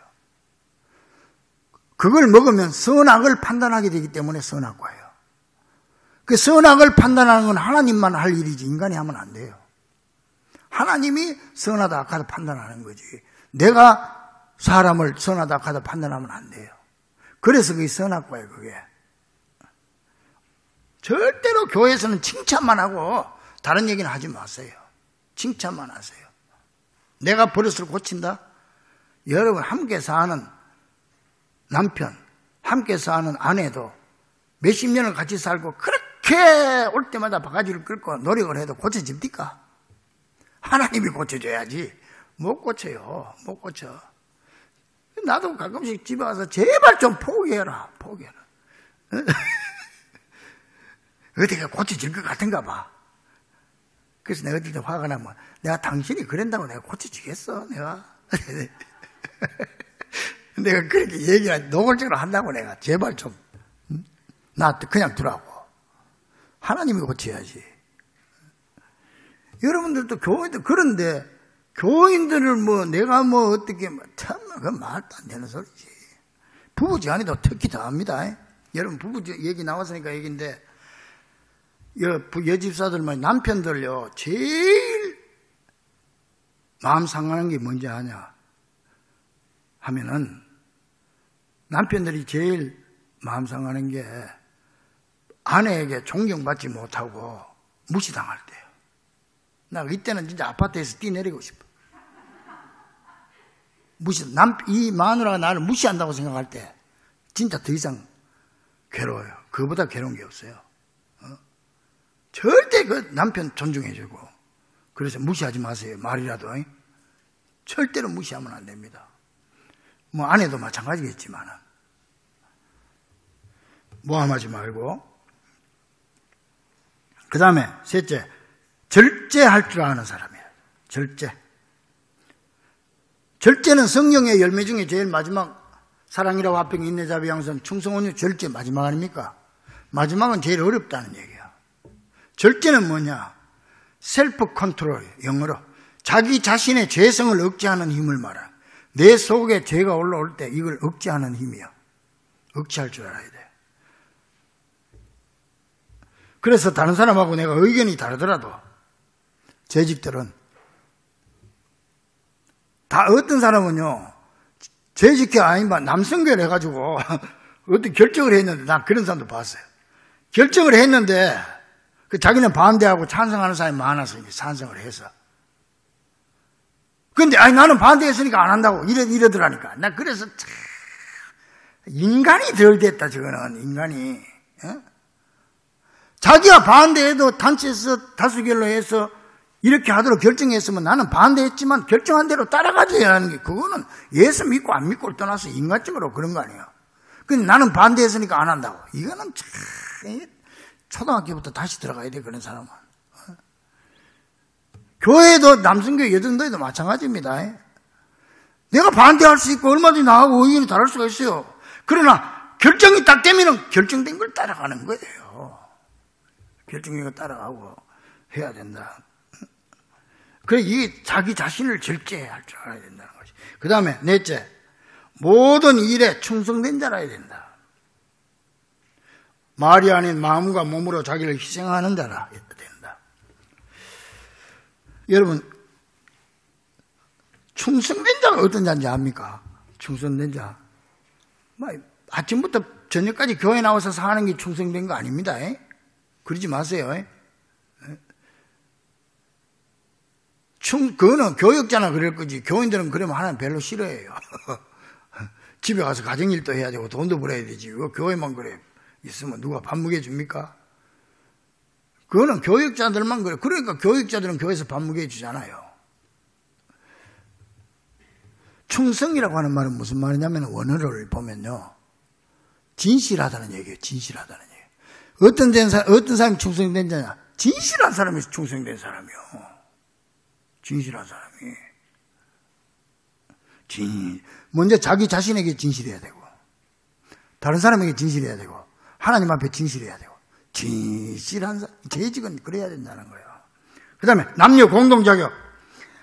그걸 먹으면 선악을 판단하게 되기 때문에 선악과예요. 그 선악을 판단하는 건 하나님만 할 일이지 인간이 하면 안 돼요. 하나님이 선하다 악하다 판단하는 거지, 내가 사람을 선하다 악하다 판단하면 안 돼요. 그래서 그게 선악과예요. 그게 절대로 교회에서는 칭찬만 하고 다른 얘기는 하지 마세요. 칭찬만 하세요. 내가 버릇을 고친다? 여러분, 함께 사는 남편, 함께 사는 아내도 몇십 년을 같이 살고 그렇게 올 때마다 바가지를 끌고 노력을 해도 고쳐집니까? 하나님이 고쳐줘야지. 못 고쳐요. 못 고쳐. 나도 가끔씩 집에 와서 제발 좀 포기해라. 포기해라. 어디가 고쳐질 것 같은가 봐. 그래서 내가 어떨 때 화가 나면, 내가 당신이 그런다고 내가 고쳐지겠어? 내가 그렇게 얘기를 노골적으로 한다고. 내가 제발 좀 나 그냥 두라고. 하나님이 고쳐야지. 여러분들도 교인들 그런데, 교인들을 내가 어떻게 참 그건 말도 안 되는 소리지. 부부지간에도 특히 더 합니다. 여러분, 부부 얘기 나왔으니까 얘기인데, 여집사들만 남편들요, 제일 마음 상하는 게 뭔지 아냐 하면은, 남편들이 제일 마음 상하는 게 아내에게 존경받지 못하고 무시당할 때요. 나 이때는 진짜 아파트에서 뛰내리고 싶어. 이 마누라가 나를 무시한다고 생각할 때 진짜 더 이상 괴로워요. 그거보다 괴로운 게 없어요. 절대 그 남편 존중해주고, 그래서 무시하지 마세요. 말이라도. 절대로 무시하면 안 됩니다. 아내도 마찬가지겠지만, 모함하지 말고. 그 다음에 셋째, 절제할 줄 아는 사람이에요. 절제. 절제는 성령의 열매 중에 제일 마지막, 사랑이라 화평 인내 자비 양선 충성 온유 절제 마지막 아닙니까? 마지막은 제일 어렵다는 얘기야. 절제는 뭐냐? 셀프 컨트롤, 영어로 자기 자신의 죄성을 억제하는 힘을 말하는, 내 속에 죄가 올라올 때 이걸 억제하는 힘이야. 억제할 줄 알아야 돼. 그래서 다른 사람하고 내가 의견이 다르더라도, 재직들은 다, 어떤 사람은요, 재직회 아니면 남성결 해가지고 어떤 결정을 했는데, 난 그런 사람도 봤어요. 결정을 했는데 자기는 반대하고 찬성하는 사람이 많아서 이제 찬성을 해서. 근데, 나는 반대했으니까 안 한다고. 이러더라니까. 나 그래서 참, 인간이 덜 됐다, 저거는. 인간이. 어? 자기가 반대해도 단체에서 다수결로 해서 이렇게 하도록 결정했으면 나는 반대했지만 결정한 대로 따라가줘야 하는 게, 그거는 예수 믿고 안 믿고를 떠나서 인간적으로 그런 거 아니에요. 근데 나는 반대했으니까 안 한다고. 이거는 참, 초등학교부터 다시 들어가야 돼, 그런 사람은. 교회도, 남성교회, 여성교회도 마찬가지입니다. 내가 반대할 수 있고 얼마든지 나하고 의견이 다를 수가 있어요. 그러나 결정이 딱 되면 결정된 걸 따라가는 거예요. 결정된 걸 따라가고 해야 된다. 그래, 이게 자기 자신을 절제할 줄 알아야 된다는 것이. 그 다음에 넷째, 모든 일에 충성된 자라야 된다. 말이 아닌 마음과 몸으로 자기를 희생하는 자라 된다. 여러분, 충성된 자가 어떤 자인지 압니까? 충성된 자. 아침부터 저녁까지 교회 나와서 사는 게 충성된 거 아닙니다. 그러지 마세요. 그거는 교역자나 그럴 거지. 교인들은 그러면 하나님 별로 싫어해요. 집에 가서 가정일도 해야 되고 돈도 벌어야 되지. 왜 교회만 그래? 있으면 누가 밥 먹여줍니까? 그거는 교역자들만 그래. 그러니까 교역자들은 교회에서 밥 먹여주잖아요. 충성이라고 하는 말은 무슨 말이냐면 원어를 보면요, 진실하다는 얘기예요. 진실하다는 얘기. 어떤 사람이 충성된 자냐? 진실한 사람이 충성된 사람이요. 진실한 사람이. 먼저 자기 자신에게 진실해야 되고, 다른 사람에게 진실해야 되고, 하나님 앞에 진실해야 되고, 진실한 사람, 재직은 그래야 된다는 거예요. 그 다음에 남녀 공동자격.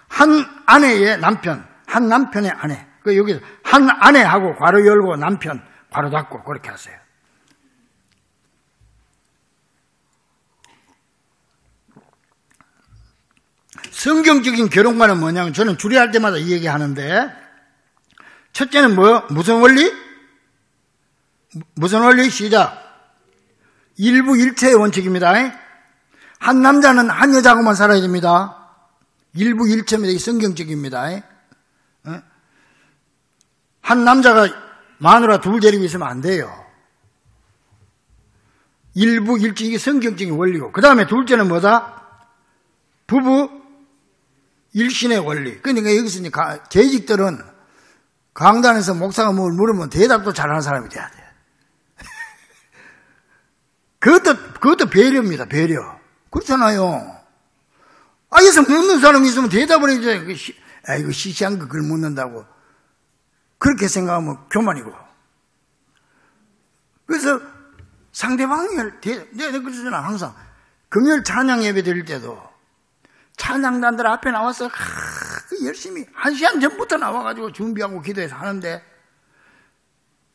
한 아내의 남편, 한 남편의 아내. 여기서 한 아내하고 괄호 열고 남편 괄호 닫고 그렇게 하세요. 성경적인 결혼관은 뭐냐면, 저는 주례할 때마다 이 얘기 하는데, 첫째는 뭐요? 무슨 원리? 무슨 원리? 시작. 일부일체의 원칙입니다. 한 남자는 한 여자하고만 살아야 됩니다. 일부일체입니다. 이게 성경적입니다. 한 남자가 마누라 둘 데리고 있으면 안 돼요. 일부일체, 이게 성경적인 원리고. 그 다음에 둘째는 뭐다? 부부 일신의 원리. 그러니까 여기서 이제 재직들은 강단에서 목사가 뭘 물으면 대답도 잘하는 사람이 돼야 돼. 그것도 배려입니다. 배려. 그렇잖아요. 여기서 묻는 사람이 있으면 대답을 해줘야 돼. 이거 시시한 거 그걸 묻는다고. 그렇게 생각하면 교만이고. 그래서 상대방이 내가 그러잖아. 항상 금요일 찬양 예배 드릴 때도 찬양단들 앞에 나와서 열심히 1시간 전부터 나와가지고 준비하고 기도해서 하는데,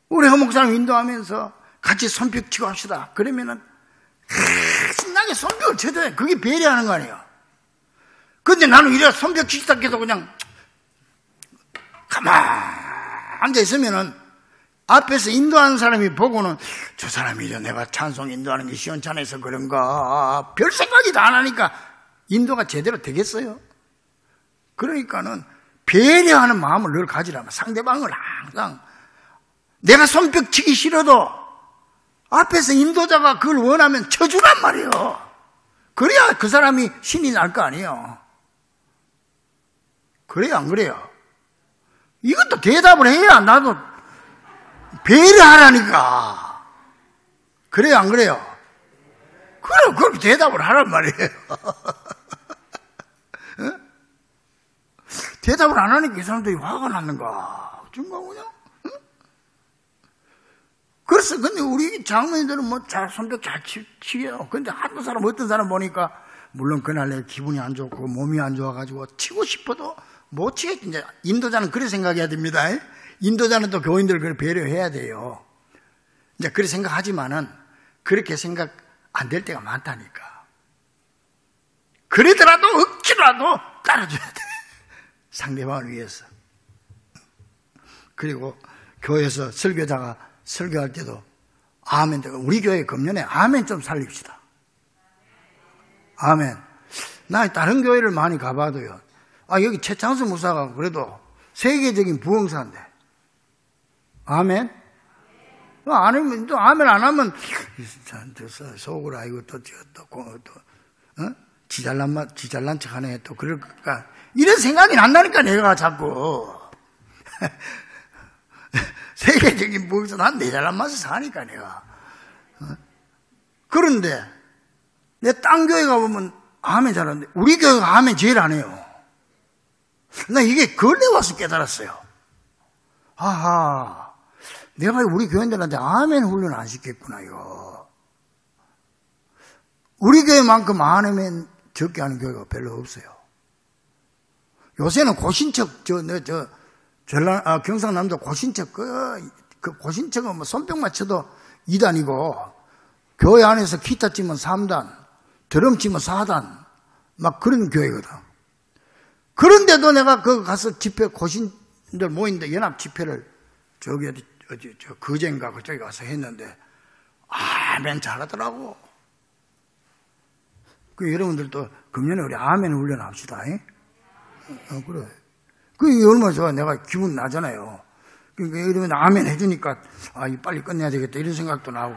우리 허 목사님 인도하면서 같이 손뼉 치고 합시다. 그러면은 신나게 손뼉을 쳐줘야 그게 배려하는 거 아니에요. 근데 나는 이래 손뼉 치다 해도 그냥 가만 앉아있으면은 앞에서 인도하는 사람이 보고는 저 사람이죠, 내가 찬송 인도하는 게 시원찮아서 그런가, 별 생각이 다 안 하니까 인도가 제대로 되겠어요? 그러니까는 배려하는 마음을 늘 가지라면, 상대방을 항상 내가 손뼉 치기 싫어도 앞에서 인도자가 그걸 원하면 쳐주란 말이에요. 그래야 그 사람이 신이 날 거 아니에요. 그래요, 안 그래요? 이것도 대답을 해야 나도 배려하라니까. 그래요, 안 그래요? 그럼 그렇게 대답을 하란 말이에요. 대답을 안 하니까 이 사람들이 화가 났는가? 어쩐가, 그냥? 응? 그래서, 근데 우리 장로님들은 손뼉 잘 치요. 근데 한두 사람, 어떤 사람 보니까, 물론 그날 내 기분이 안 좋고, 몸이 안 좋아가지고, 치고 싶어도 못 치겠지. 이제 인도자는 그렇게 생각해야 됩니다. 인도자는 또 교인들을 그렇게 배려해야 돼요. 이제 그렇게 생각하지만은, 그렇게 생각 안 될 때가 많다니까. 그러더라도 억지로라도 따라줘야 돼. 상대방을 위해서. 그리고 교회에서 설교자가 설교할 때도 아멘, 우리 교회 금년에 아멘 좀 살립시다. 아멘. 나 다른 교회를 많이 가봐도요. 여기 최창수 목사가 그래도 세계적인 부흥사인데. 아멘. 아니면 또 아멘 안 하면 속으로 아이고 또 지잘난 척하네 또 그럴까 이런 생각이 난다니까 내가 자꾸 세계적인 부흥사 난 내 잘난 맛을 사니까 내가. 그런데 내 딴 교회 가보면 아멘 잘하는데 우리 교회가 아멘 제일 안 해요. 나 이게 근래 와서 깨달았어요. 아하, 내가 우리 교인들한테 아멘 훈련 안 시켰구나 이거. 우리 교회만큼 아멘 적게 하는 교회가 별로 없어요. 요새는 고신척 경상남도 고신척 그 고신척은 뭐 손뼉 맞춰도 2단이고 교회 안에서 기타 치면 3단, 드럼 치면 4단, 막 그런 교회거든. 그런데도 내가 그 가서 집회, 고신들 모인데 연합 집회를 저기 어디 거제인가 그쪽에 가서 했는데, 아멘 잘하더라고. 그 여러분들도 금년에 우리 아멘 훈련합시다. 그래. 그게 얼마나 좋아. 내가 기분 나잖아요. 그러니까 이러면 아멘 해주니까, 빨리 끝내야 되겠다. 이런 생각도 나고.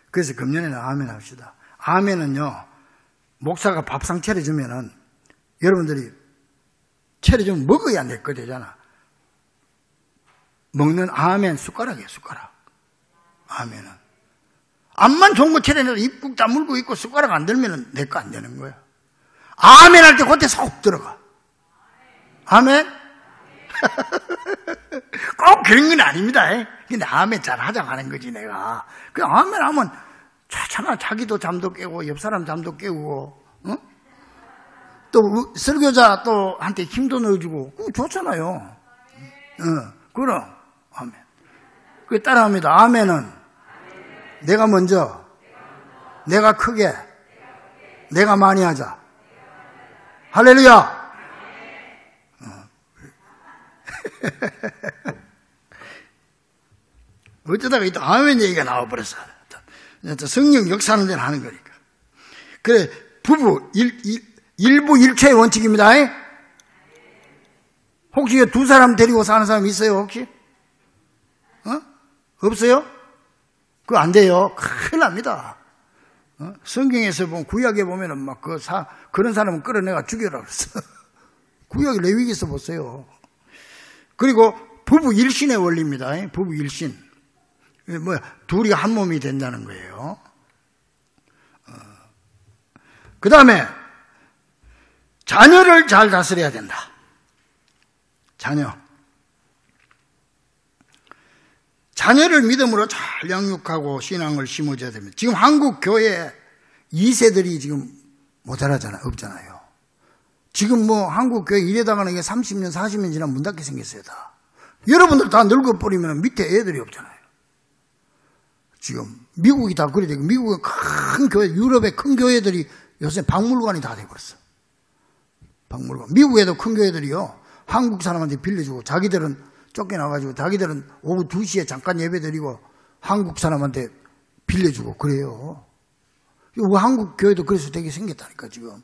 그래서 금년에는 아멘 합시다. 아멘은요, 목사가 밥상 차려주면은, 여러분들이 차려주면 먹어야 내 거 되잖아. 먹는 아멘 숟가락이에요, 숟가락. 아멘은. 앞만 좋은 거 차려내서 입국 다물고 있고 숟가락 안 들면은 내 거 안 되는 거야. 아멘 할 때 그때 쏙 들어가. 아멘? 꼭 그런 건 아닙니다. 근데 아멘 잘 하자고 하는 거지, 내가. 그 아멘 하면 좋잖아. 자기도 잠도 깨고, 옆 사람 잠도 깨고, 어? 또 설교자 또 한테 힘도 넣어주고, 그거 좋잖아요. 그럼, 아멘. 그 따라합니다. 아멘은 내가 먼저, 내가 크게, 내가 많이 하자. 할렐루야! 어쩌다가 또 아멘 얘기가 나와버렸어. 성령 역사하는 데는 하는 거니까. 그래, 부부, 일부 일체의 원칙입니다. 혹시 두 사람 데리고 사는 사람 있어요, 혹시? 없어요? 그거 안 돼요. 큰일 납니다. 성경에서 보면, 구약에 보면은 막 그런 사람은 끌어내가 죽여라 그랬어. 구약 레위기에서 보세요. 그리고 부부 일신의 원리입니다. 부부 일신. 둘이 한 몸이 된다는 거예요. 그 다음에 자녀를 잘 다스려야 된다. 자녀를 믿음으로 잘 양육하고 신앙을 심어줘야 됩니다. 지금 한국 교회 2세들이 지금 모자라잖아요. 없잖아요. 지금 한국 교회 이래다가는 이게 30년, 40년 지나면 문 닫게 생겼어요, 다. 여러분들 다 늙어버리면 밑에 애들이 없잖아요. 지금 미국이 다 그래 되고, 미국의 큰 교회, 유럽의 큰 교회들이 요새 박물관이 다 돼버렸어. 박물관. 미국에도 큰 교회들이요, 한국 사람한테 빌려주고, 자기들은 쫓겨나가지고, 자기들은 오후 2시에 잠깐 예배 드리고, 한국 사람한테 빌려주고, 그래요. 한국 교회도 그래서 되게 생겼다니까, 지금.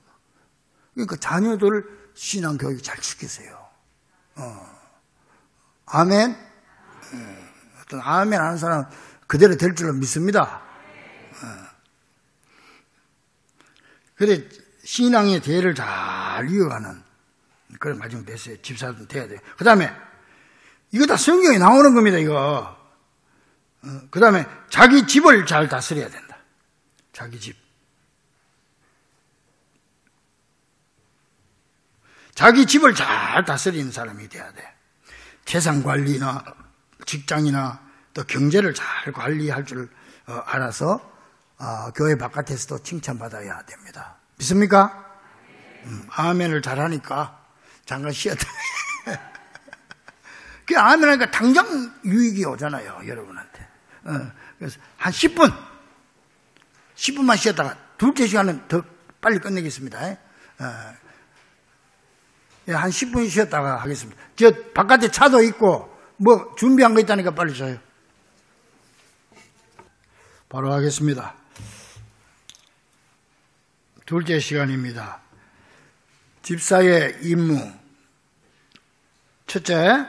그러니까 자녀들 신앙 교육 잘 시키세요. 아멘? 어떤 아멘 하는 사람 그대로 될 줄로 믿습니다. 그래, 신앙의 대를 잘 이어가는 그런 마지막 됐어요. 집사도 돼야 돼요. 그 다음에, 이거 다 성경에 나오는 겁니다, 이거. 그 다음에, 자기 집을 잘 다스려야 된다. 자기 집. 자기 집을 잘 다스리는 사람이 돼야 돼. 재산 관리나 직장이나 또 경제를 잘 관리할 줄 알아서 교회 바깥에서도 칭찬받아야 됩니다. 믿습니까? 아멘을 잘하니까 잠깐 쉬었다. 그 아멘 하니까 당장 유익이 오잖아요, 여러분한테. 그래서 한 10분만 쉬었다가 둘째 시간은 더 빨리 끝내겠습니다. 한 10분 쉬었다가 하겠습니다. 저 바깥에 차도 있고 뭐 준비한 거 있다니까 빨리 줘요. 바로 하겠습니다. 둘째 시간입니다. 집사의 임무. 첫째,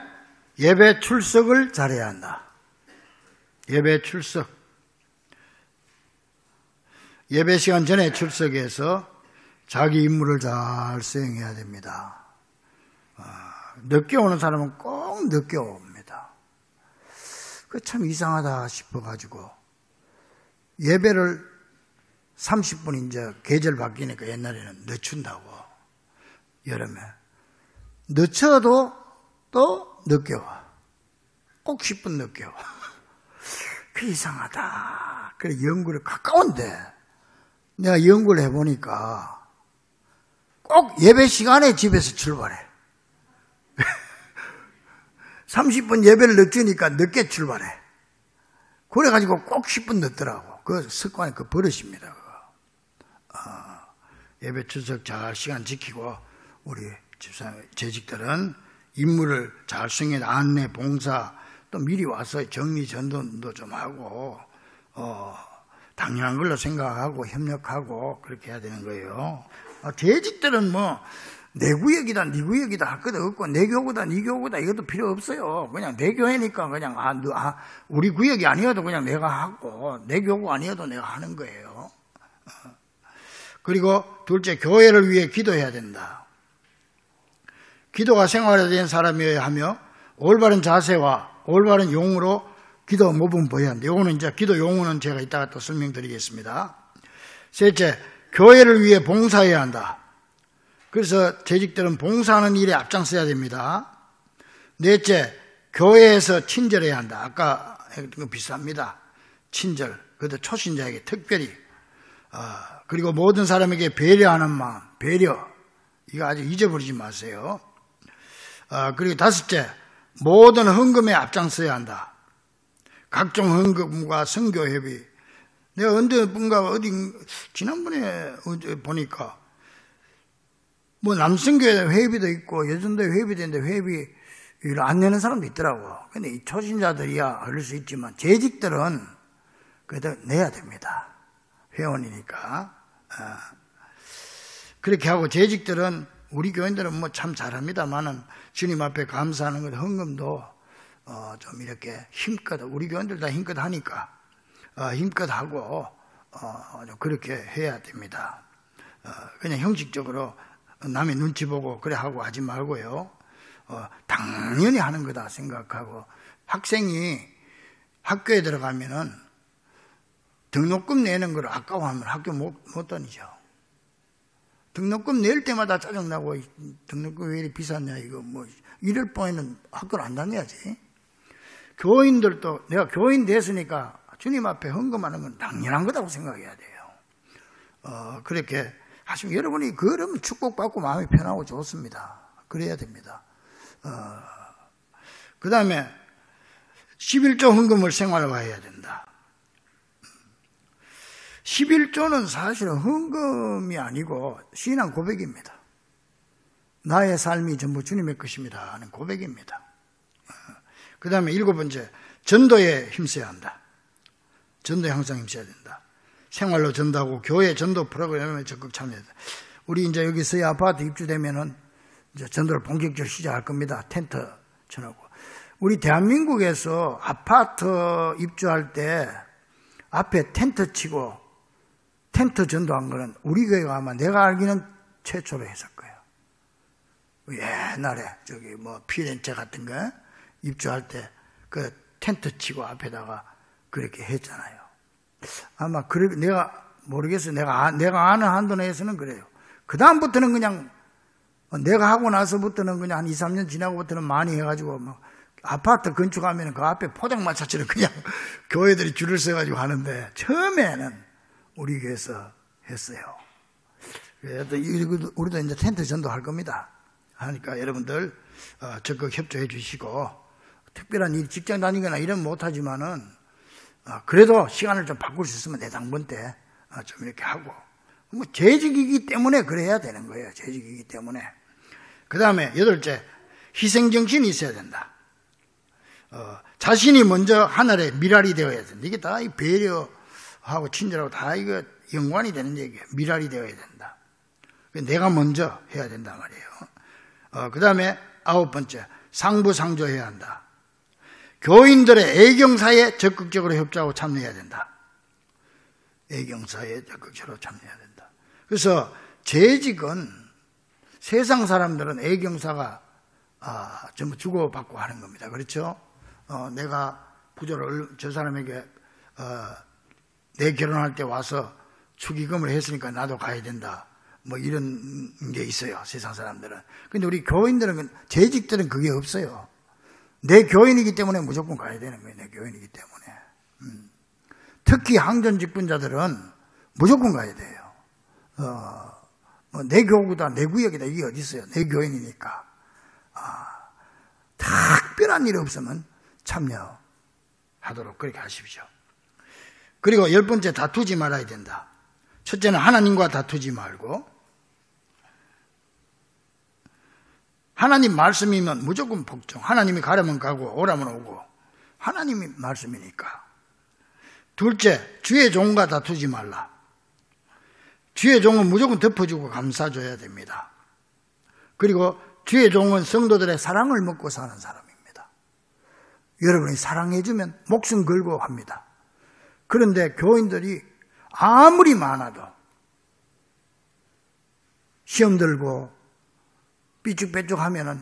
예배 출석을 잘해야 한다. 예배 출석. 예배 시간 전에 출석해서 자기 임무를 잘 수행해야 됩니다. 늦게 오는 사람은 꼭 늦게 옵니다. 그 참 이상하다 싶어가지고 예배를 30분 이제 계절 바뀌니까 옛날에는 늦춘다고 여름에 늦춰도 또 늦게 와. 꼭 10분 늦게 와. 그 이상하다. 그래 연구를 가까운데 내가 연구를 해보니까 꼭 예배 시간에 집에서 출발해. 30분 예배를 늦추니까 늦게 출발해. 그래가지고 꼭 10분 늦더라고. 그 습관이 그 버릇입니다. 예배 출석 잘 시간 지키고 우리 집사 재직들은 임무를 잘 수행해 안내 봉사 또 미리 와서 정리 전도도 좀 하고 당연한 걸로 생각하고 협력하고 그렇게 해야 되는 거예요. 재직들은 뭐 내 구역이다 네 구역이다 할 것도 없고 내 교구다 네 교구다 이것도 필요 없어요. 그냥 내 교회니까 그냥 우리 구역이 아니어도 그냥 내가 하고 내 교구 아니어도 내가 하는 거예요. 그리고 둘째, 교회를 위해 기도해야 된다. 기도가 생활화된 사람이어야 하며 올바른 자세와 올바른 용어로 기도 모범 보여야 한다. 요거는 이제 기도 용어는 제가 이따가 또 설명드리겠습니다. 셋째, 교회를 위해 봉사해야 한다. 그래서 재직들은 봉사하는 일에 앞장서야 됩니다. 넷째, 교회에서 친절해야 한다. 아까 했던 거 비슷합니다. 친절, 그것도 초신자에게 특별히. 그리고 모든 사람에게 배려하는 마음, 배려. 이거 아직 잊어버리지 마세요. 그리고 다섯째, 모든 헌금에 앞장서야 한다. 각종 헌금과 선교회비. 내가 언제분가 지난번에 보니까 뭐 남성교회 회비도 있고 여전도회 회비도 있는데 회비를 안 내는 사람도 있더라고. 근데 이 초신자들이야 그럴 수 있지만 재직들은 그래도 내야 됩니다. 회원이니까. 그렇게 하고 재직들은 우리 교인들은 뭐 참 잘합니다만은 주님 앞에 감사하는 것 헌금도 좀 이렇게 힘껏 우리 교인들 다 힘껏 하니까 힘껏 하고 좀 그렇게 해야 됩니다. 그냥 형식적으로 남의 눈치 보고 그래 하고 하지 말고요. 당연히 하는 거다 생각하고 학생이 학교에 들어가면은 등록금 내는 걸 아까워하면 학교 못 다니죠. 등록금 낼 때마다 짜증나고 등록금 왜 이렇게 비쌌냐 이거 뭐 이럴 바에는 학교를 안 다녀야지. 교인들도 내가 교인 됐으니까 주님 앞에 헌금하는 건 당연한 거라고 생각해야 돼요. 그렇게 하시면 여러분이 그러면 축복받고 마음이 편하고 좋습니다. 그래야 됩니다. 그 다음에 11조 헌금을 생활화해야 된다. 11조는 사실은 헌금이 아니고 신앙 고백입니다. 나의 삶이 전부 주님의 것입니다 하는 고백입니다. 그 다음에 7번째, 전도에 힘써야 한다. 전도에 항상 힘써야 된다. 생활로 전도하고 교회 전도 프로그램에 적극 참여해야 된다. 우리 이제 여기 서해 아파트 입주되면은 이제 전도를 본격적으로 시작할 겁니다. 텐트 쳐놓고. 우리 대한민국에서 아파트 입주할 때 앞에 텐트 치고 텐트 전도한 거는 우리 교회가 아마 내가 알기는 최초로 했을 거예요. 옛날에 저기 뭐 피렌체 같은 거 입주할 때 그 텐트 치고 앞에다가 그렇게 했잖아요. 아마 그래 내가 모르겠어요. 내가 아는 한도 내에서는 그래요. 그 다음부터는 그냥 내가 하고 나서부터는 그냥 한 2, 3년 지나고부터는 많이 해가지고 막 아파트 건축하면 그 앞에 포장마차처럼 그냥 교회들이 줄을 서가지고 하는데 처음에는 우리 교회에서 했어요. 그래도 우리도 이제 텐트 전도 할 겁니다. 하니까 여러분들 적극 협조해 주시고 특별한 일 직장 다니거나 이런 못하지만은 그래도 시간을 좀 바꿀 수 있으면 내당번 때 좀 이렇게 하고 뭐 재직이기 때문에 그래야 되는 거예요. 재직이기 때문에. 그 다음에 8째, 희생정신이 있어야 된다. 자신이 먼저 하늘의 미랄이 되어야 된다. 이게 다 이 배려, 하고 친절하고 다 이거 연관이 되는 얘기예요. 미랄이 되어야 된다. 내가 먼저 해야 된단 말이에요. 그 다음에 9번째, 상부상조해야 한다. 교인들의 애경사에 적극적으로 협조하고 참여해야 된다. 애경사에 적극적으로 참여해야 된다. 그래서 재직은 세상 사람들은 애경사가 전부 주고받고 하는 겁니다. 그렇죠? 내가 부조를 저 사람에게 내 결혼할 때 와서 축의금을 했으니까 나도 가야 된다. 뭐 이런 게 있어요. 세상 사람들은. 근데 우리 교인들은, 재직들은 그게 없어요. 내 교인이기 때문에 무조건 가야 되는 거예요. 내 교인이기 때문에. 특히 항전직분자들은 무조건 가야 돼요. 내 교구다, 내 구역이다, 이게 어디 있어요? 내 교인이니까. 특별한 일이 없으면 참여하도록 그렇게 하십시오. 그리고 10번째, 다투지 말아야 된다. 첫째는 하나님과 다투지 말고, 하나님 말씀이면 무조건 복종. 하나님이 가려면 가고 오라면 오고. 하나님이 말씀이니까. 둘째, 주의 종과 다투지 말라. 주의 종은 무조건 덮어주고 감싸줘야 됩니다. 그리고 주의 종은 성도들의 사랑을 먹고 사는 사람입니다. 여러분이 사랑해주면 목숨 걸고 합니다. 그런데 교인들이 아무리 많아도 시험 들고 삐죽빼죽 하면은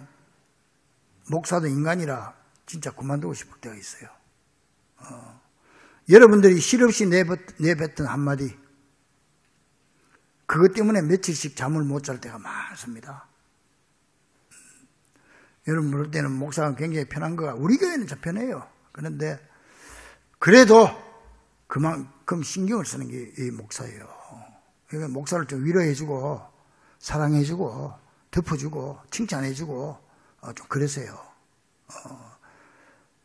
목사도 인간이라 진짜 그만두고 싶을 때가 있어요. 여러분들이 실없이 내뱉던 한마디, 그것 때문에 며칠씩 잠을 못 잘 때가 많습니다. 여러분 볼 때는 목사가 굉장히 편한 거가, 우리 교회는 참 편해요. 그런데 그래도 그만큼 신경을 쓰는 게 이 목사예요. 그러니까 목사를 좀 위로해주고 사랑해주고 덮어주고 칭찬해주고 좀 그러세요.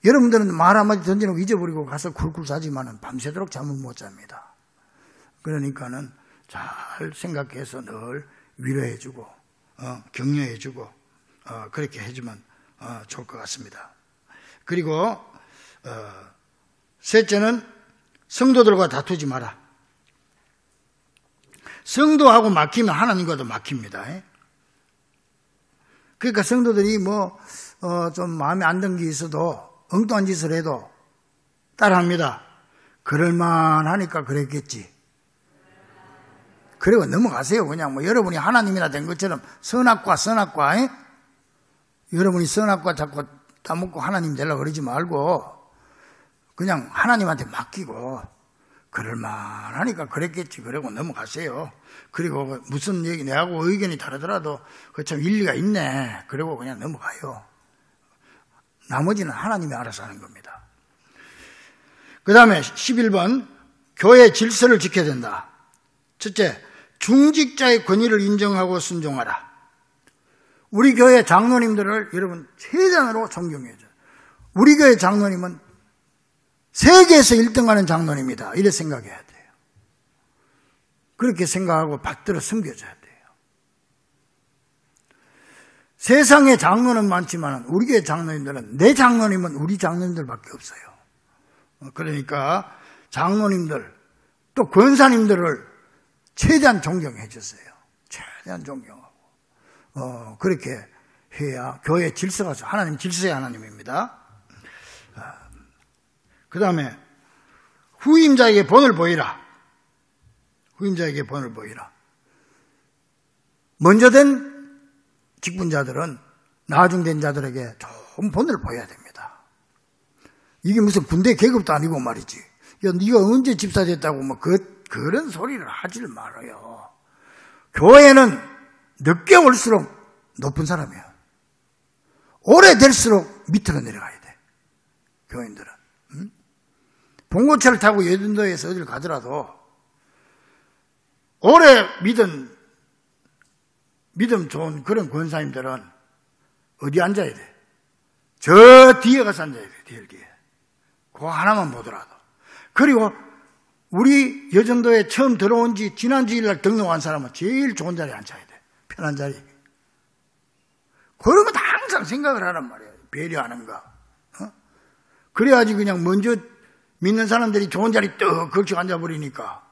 여러분들은 말 한마디 던지는 잊어버리고 가서 굴굴 자지만은 밤새도록 잠을 못 잡니다. 그러니까는 잘 생각해서 늘 위로해주고 격려해주고 그렇게 해주면 좋을 것 같습니다. 그리고 셋째는 성도들과 다투지 마라. 성도하고 막히면 하나님과도 막힙니다. 그러니까 성도들이 좀 마음에 안 든 게 있어도 엉뚱한 짓을 해도 따라합니다. 그럴만하니까 그랬겠지. 그리고 넘어가세요. 그냥 여러분이 하나님이나 된 것처럼 선악과 여러분이 선악과 자꾸 따먹고 하나님 되려고 그러지 말고 그냥 하나님한테 맡기고 그럴만하니까 그랬겠지. 그러고 넘어가세요. 그리고 무슨 얘기 내하고 의견이 다르더라도 그 참 일리가 있네. 그러고 그냥 넘어가요. 나머지는 하나님이 알아서 하는 겁니다. 그 다음에 11번, 교회 질서를 지켜야 된다. 첫째, 중직자의 권위를 인정하고 순종하라. 우리 교회 장로님들을 여러분 최대한으로 존경해줘요. 우리 교회 장로님은 세계에서 1등하는 장로님이다. 이렇게 생각해야 돼요. 그렇게 생각하고 받들어 섬겨줘야 돼요. 세상에 장로는 많지만 우리 교회 장로님들은, 내 장로님은 우리 장로님들밖에 없어요. 그러니까 장로님들 또 권사님들을 최대한 존경해 줬어요. 최대한 존경하고 그렇게 해야 교회 질서가, 하나님 질서의 하나님입니다. 그 다음에 후임자에게 본을 보이라. 후임자에게 본을 보이라. 먼저 된 직분자들은 나중된 자들에게 좀 본을 보여야 됩니다. 이게 무슨 군대 계급도 아니고 말이지. 야, 네가 언제 집사 됐다고 그런 소리를 하질 말아요. 교회는 늦게 올수록 높은 사람이야. 오래될수록 밑으로 내려가야 돼. 교인들은. 봉고차를 타고 여든도에서 어딜 가더라도 오래 믿음 좋은 그런 권사님들은 어디 앉아야 돼? 저 뒤에 가서 앉아야 돼. 뒤에. 그거 하나만 보더라도. 그리고 우리 여전도에 처음 들어온 지 지난 주일날 등록한 사람은 제일 좋은 자리에 앉아야 돼. 편한 자리. 그런 거 다 항상 생각을 하란 말이에요. 배려하는가. 그래야지 그냥 먼저 믿는 사람들이 좋은 자리 떡 걸쳐 앉아버리니까,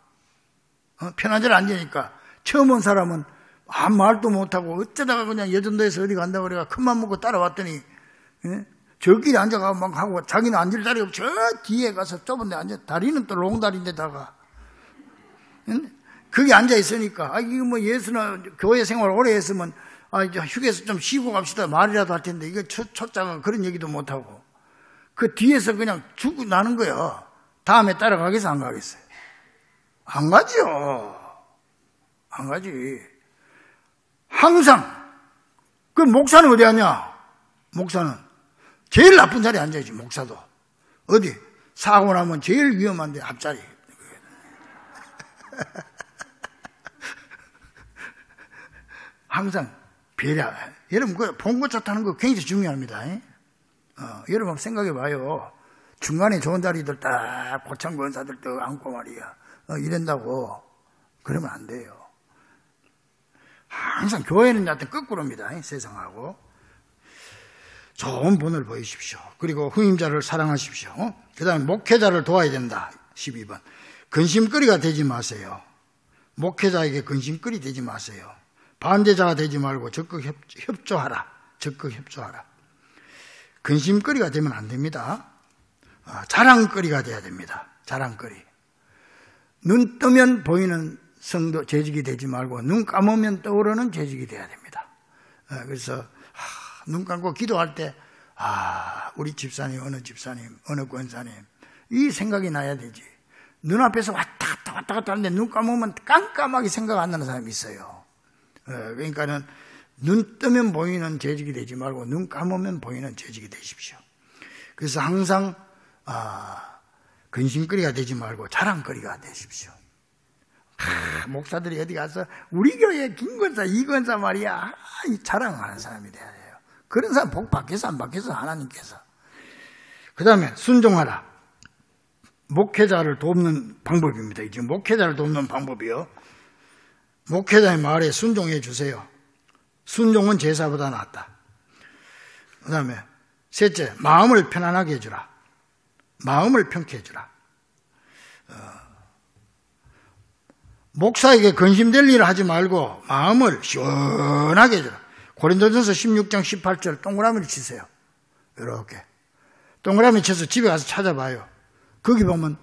편한 자리 앉으니까, 처음 온 사람은 아무 말도 못하고 어쩌다가 그냥 여전도에서 어디 간다고 그래가 큰맘 먹고 따라왔더니, 저길에 앉아가고 막 하고, 자기는 앉을 자리가 저 뒤에 가서 좁은 데 앉아, 다리는 또 롱다리인데다가, 거기 앉아 있으니까, 이거 뭐 예수나 교회 생활 오래 했으면, 휴게소 좀 쉬고 갑시다 말이라도 할 텐데, 이거 초짜가 그런 얘기도 못하고, 그 뒤에서 그냥 죽고 나는 거야. 다음에 따라가겠어, 안 가겠어요? 안 가죠. 안 가지. 항상, 그 목사는 어디 하냐? 목사는 제일 나쁜 자리에 앉아야지, 목사도. 어디? 사고 나면 제일 위험한데, 앞자리. 항상 배려. 여러분, 그 봉고차 타는 거 굉장히 중요합니다. 여러분 한번 생각해 봐요. 중간에 좋은 자리들 딱 고창 권사들 또 앉고 말이야. 이런다고 그러면 안 돼요. 항상 교회는 여하튼 거꾸로입니다. 세상하고. 좋은 본을 보이십시오. 그리고 후임자를 사랑하십시오. 그 다음에 목회자를 도와야 된다. 12번. 근심거리가 되지 마세요. 목회자에게 근심거리 되지 마세요. 반대자가 되지 말고 적극 협조하라. 적극 협조하라. 근심거리가 되면 안 됩니다. 자랑거리가 돼야 됩니다. 자랑거리. 눈 뜨면 보이는 성도 재직이 되지 말고 눈 감으면 떠오르는 재직이 돼야 됩니다. 그래서 눈 감고 기도할 때 우리 집사님, 어느 집사님, 어느 권사님 이 생각이 나야 되지. 눈앞에서 왔다 갔다 하는데 눈 감으면 깜깜하게 생각 안 나는 사람이 있어요. 그러니까는 눈 뜨면 보이는 재직이 되지 말고 눈 감으면 보이는 재직이 되십시오. 그래서 항상 근심거리가 되지 말고 자랑거리가 되십시오. 목사들이 어디 가서 우리 교회 김권사, 이권사 말이야 자랑하는 사람이 돼야 돼요. 그런 사람 복 받겠어 안 받겠어 하나님께서. 그 다음에 순종하라. 목회자를 돕는 방법입니다. 지금 목회자를 돕는 방법이요. 목회자의 말에 순종해 주세요. 순종은 제사보다 낫다. 그 다음에 셋째, 마음을 편안하게 해주라. 마음을 편케 해주라. 목사에게 근심될 일을 하지 말고 마음을 시원하게 해주라. 고린도전서 16장 18절 동그라미를 치세요. 이렇게 동그라미 쳐서 집에 가서 찾아봐요. 거기 보면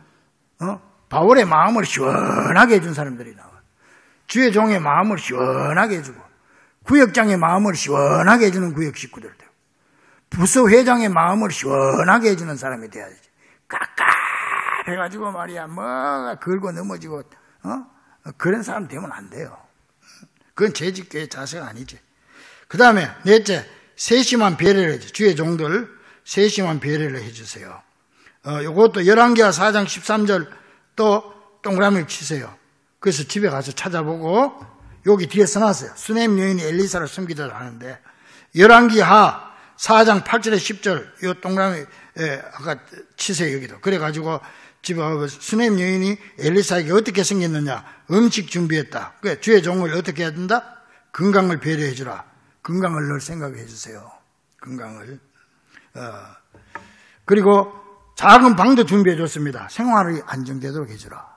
바울의 마음을 시원하게 해준 사람들이 나와요. 주의 종의 마음을 시원하게 해주고 구역장의 마음을 시원하게 해주는 구역 식구들 되고 부서 회장의 마음을 시원하게 해주는 사람이 돼야지. 깝깝해가지고 말이야 뭐가 걸고 넘어지고 그런 사람 되면 안 돼요. 그건 재직교의 자세가 아니지. 그 다음에 넷째, 세심한 배려를 해주세요. 주의 종들 세심한 배려를 해주세요. 요것도 열왕기하 4장 13절 또 동그라미를 치세요. 그래서 집에 가서 찾아보고 여기 뒤에 써놨어요. 수넴 여인이 엘리사를 숨기도록 하는데 열왕기하 4장 8절에 10절 요 동그라미 아까 치세요. 여기도. 그래가지고 집에 가서 수넴 여인이 엘리사에게 어떻게 생겼느냐. 음식 준비했다. 그래 주의 종을 어떻게 해야 된다? 건강을 배려해 주라. 건강을 늘 생각해 주세요. 건강을. 그리고 작은 방도 준비해 줬습니다. 생활이 안정되도록 해주라.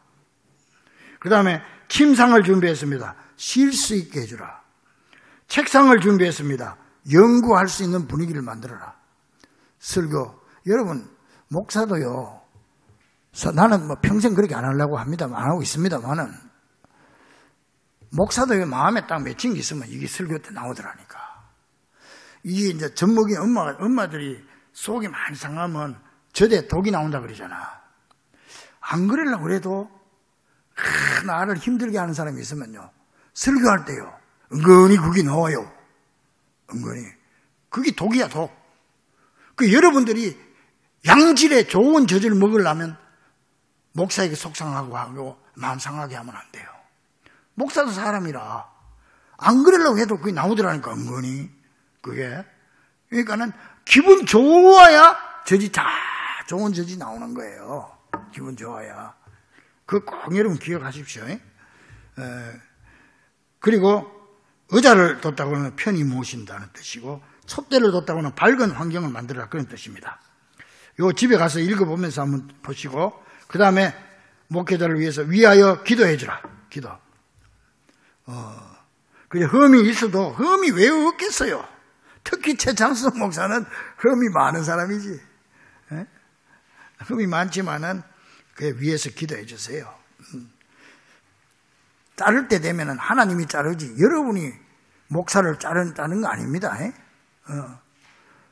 그 다음에 침상을 준비했습니다. 쉴 수 있게 해주라. 책상을 준비했습니다. 연구할 수 있는 분위기를 만들어라. 설교. 여러분 목사도요. 나는 뭐 평생 그렇게 안 하려고 합니다만 안 하고 있습니다만은 목사도요 마음에 딱 맺힌 게 있으면 이게 설교 때 나오더라니까. 이게 이제 젖먹이 엄마들이 속이 많이 상하면 저대 독이 나온다 그러잖아. 안 그러려고 그래도 나를 힘들게 하는 사람이 있으면요 설교할 때요 은근히 그게 나와요. 은근히 그게 독이야 독. 그 여러분들이 양질의 좋은 젖을 먹으려면 목사에게 속상하고 하고 마음 상하게 하면 안 돼요. 목사도 사람이라 안 그러려고 해도 그게 나오더라니까 은근히 그게. 그러니까는 기분 좋아야 젖이 다 좋은 젖이 나오는 거예요. 기분 좋아야. 그거 꼭 여러분 기억하십시오. 그리고 의자를 뒀다고는 편히 모신다는 뜻이고 촛대를 뒀다고는 밝은 환경을 만들어라 그런 뜻입니다. 요 집에 가서 읽어보면서 한번 보시고, 그 다음에 목회자를 위해서 위하여 기도해 주라. 기도. 그냥 흠이 있어도 흠이 왜 없겠어요? 특히 최창수 목사는 흠이 많은 사람이지. 에? 흠이 많지만은 그 위에서 기도해 주세요. 자를 때 되면은 하나님이 자르지 여러분이 목사를 자르는 거 아닙니다.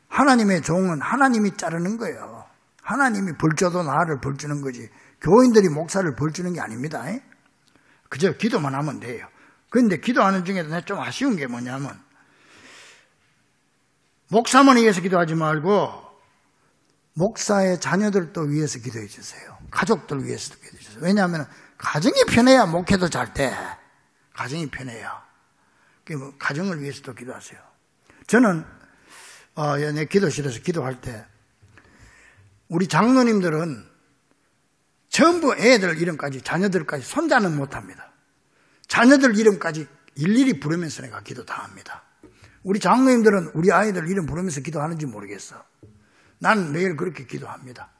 하나님의 종은 하나님이 자르는 거예요. 하나님이 벌줘도 나를 벌주는 거지 교인들이 목사를 벌주는 게 아닙니다. 그저 기도만 하면 돼요. 그런데 기도하는 중에도 좀 아쉬운 게 뭐냐면 목사만 위해서 기도하지 말고 목사의 자녀들도 위해서 기도해 주세요. 가족들 위해서도 기도해 주세요. 왜냐하면 가정이 편해야 목회도 잘 돼. 가정이 편해야. 가정을 위해서도 기도하세요. 저는 내 기도실에서 기도할 때 우리 장로님들은 전부 애들 이름까지 자녀들까지 손자는 못합니다. 자녀들 이름까지 일일이 부르면서 내가 기도 다 합니다. 우리 장로님들은 우리 아이들 이름 부르면서 기도하는지 모르겠어. 나는 매일 그렇게 기도합니다.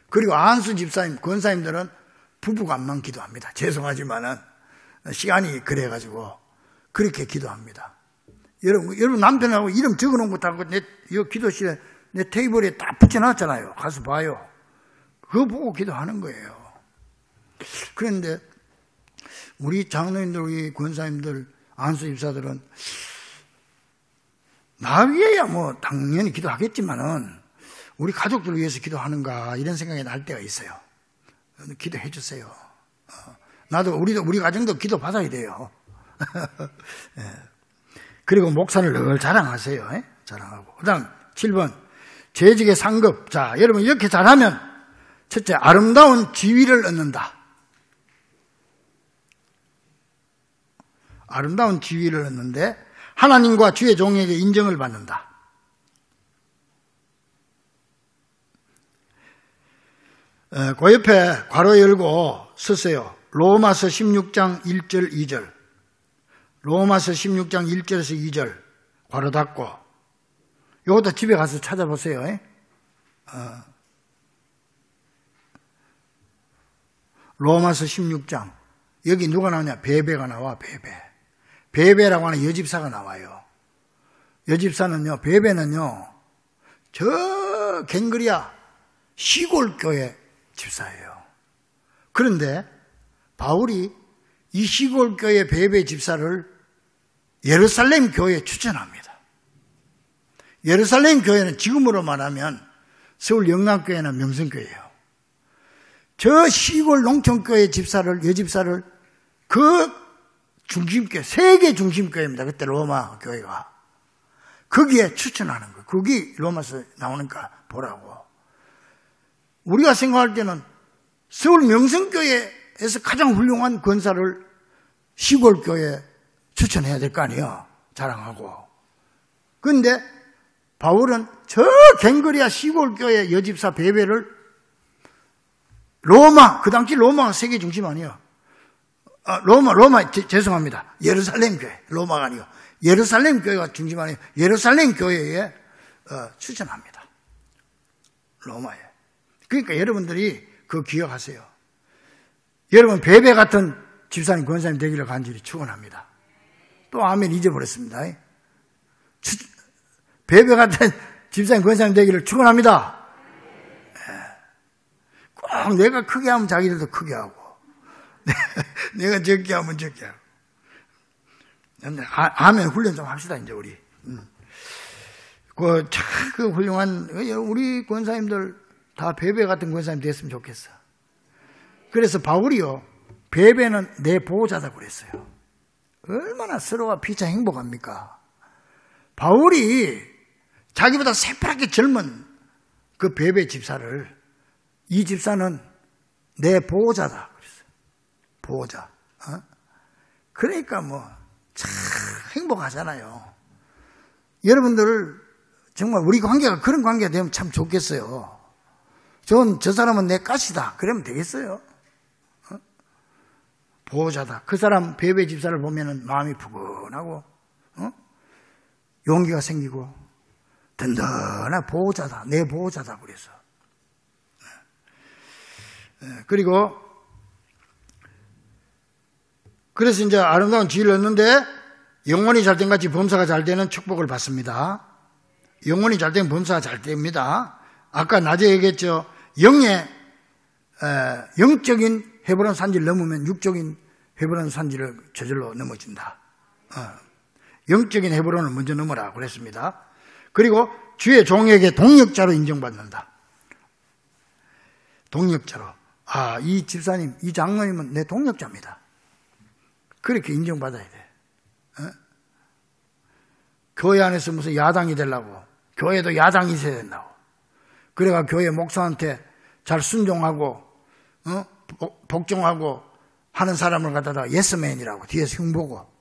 그리고 안수 집사님, 권사님들은 부부간만 기도합니다. 죄송하지만은 시간이 그래가지고 그렇게 기도합니다. 여러분 남편하고 이름 적어놓은 거 다 내 기도실에 내 테이블에 딱 붙여놨잖아요. 가서 봐요. 그거 보고 기도하는 거예요. 그런데 우리 장로님들, 우리 권사님들, 안수 집사들은 나 위에야 뭐 당연히 기도하겠지만은 우리 가족들 위해서 기도하는가 이런 생각이 날 때가 있어요. 기도해 주세요. 나도 우리 가정도 기도 받아야 돼요. 예. 그리고 목사를 늘 자랑하세요. 예? 자랑하고. 그다음 7번 재직의 상급. 자, 여러분 이렇게 잘하면 첫째 아름다운 지위를 얻는다. 아름다운 지위를 얻는데 하나님과 주의 종에게 인정을 받는다. 그 옆에 괄호 열고 쓰세요. 로마서 16장 1절 2절. 로마서 16장 1절에서 2절 괄호 닫고 이것도 집에 가서 찾아보세요. 로마서 16장 여기 누가 나오냐? 베베가 나와. 베베라고 하는 여집사가 나와요. 여집사는요, 베베는요 저 갱그리아 시골교회 집사예요. 그런데 바울이 이 시골교회 베베 집사를 예루살렘 교회에 추천합니다. 예루살렘 교회는 지금으로 말하면 서울 영남교회나 명성교회예요. 저 시골 농촌교회 집사를, 여집사를 그 중심교회, 세계 중심교회입니다. 그때 로마 교회가. 거기에 추천하는 거예요. 거기 로마서 나오니까 보라고. 우리가 생각할 때는 서울 명성교회에서 가장 훌륭한 권사를 시골교회에 추천해야 될 거 아니에요. 자랑하고. 그런데 바울은 저 갱그리아 시골교회 여집사 베베를 로마, 그 당시 로마가 세계 중심 아니에요. 죄송합니다. 예루살렘 교회, 로마가 아니고 예루살렘 교회가 중심 아니에요. 예루살렘 교회에 추천합니다. 로마에. 그러니까 여러분들이 그거 기억하세요. 여러분 베베 같은 집사님, 권사님 되기를 간절히 축원합니다. 또 아멘 잊어버렸습니다. 베베 같은 집사님, 권사님 되기를 축원합니다. 꼭 내가 크게 하면 자기들도 크게 하고 내가 적게 하면 적게 하고. 아멘 훈련 좀 합시다 이제 우리. 그 훌륭한 우리 권사님들 다 베베 같은 권사님 됐으면 좋겠어. 그래서 바울이요, 베베는 내 보호자다 그랬어요. 얼마나 서로가 피차 행복합니까? 바울이 자기보다 새파랗게 젊은 그 베베 집사를, 이 집사는 내 보호자다 그랬어요. 보호자. 그러니까 참 행복하잖아요. 여러분들 정말 우리 관계가 그런 관계가 되면 참 좋겠어요. 저 사람은 내 가시다 그러면 되겠어요. 보호자다. 그 사람 베베 집사를 보면은 마음이 푸근하고 용기가 생기고 든든한 보호자다. 내 보호자다 그래서. 그리고 그래서 이제 아름다운 지위를 얻는데 영혼이 잘된 같이 범사가 잘 되는 축복을 받습니다. 영혼이 잘되면 범사가 잘 됩니다. 아까 낮에 얘기했죠. 영적인 헤브론 산지를 넘으면 육적인 헤브론 산지를 저절로 넘어진다. 영적인 헤브론을 먼저 넘어라 그랬습니다. 그리고 주의 종에게 동역자로 인정받는다. 동역자로. 이 집사님, 이 장로님은 내 동역자입니다. 그렇게 인정받아야 돼. 교회 안에서 무슨 야당이 되려고, 교회도 야당이 있어야 된다고. 그래가 교회 목사한테 잘 순종하고 복종하고 하는 사람을 갖다가 예스맨이라고 뒤에서 흉보고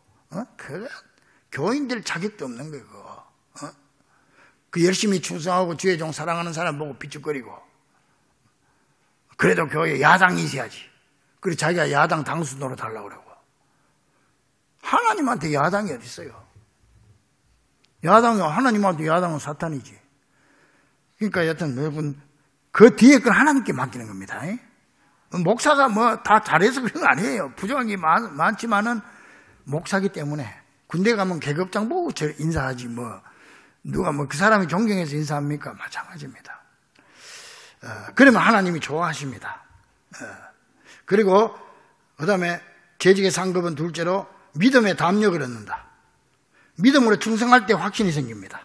그 교인들 자격도 없는 거예요. 그거. 그 열심히 충성하고 주의 종 사랑하는 사람 보고 삐죽거리고 그래도 교회에 야당이 있어야지. 그리고 자기가 야당 당수 노릇하려고 그러고. 하나님한테 야당이 어디 있어요? 하나님한테 야당은 사탄이지. 그러니까 여튼 여러분 그 뒤에 건 하나님께 맡기는 겁니다. 목사가 뭐 다 잘해서 그런 거 아니에요. 부족한 게 많지만은 목사기 때문에 군대 가면 계급장 보고 인사하지 뭐 누가 뭐 그 사람이 존경해서 인사합니까? 마찬가지입니다. 그러면 하나님이 좋아하십니다. 그리고 그 다음에 재직의 상급은 둘째로 믿음의 담력을 얻는다. 믿음으로 충성할 때 확신이 생깁니다.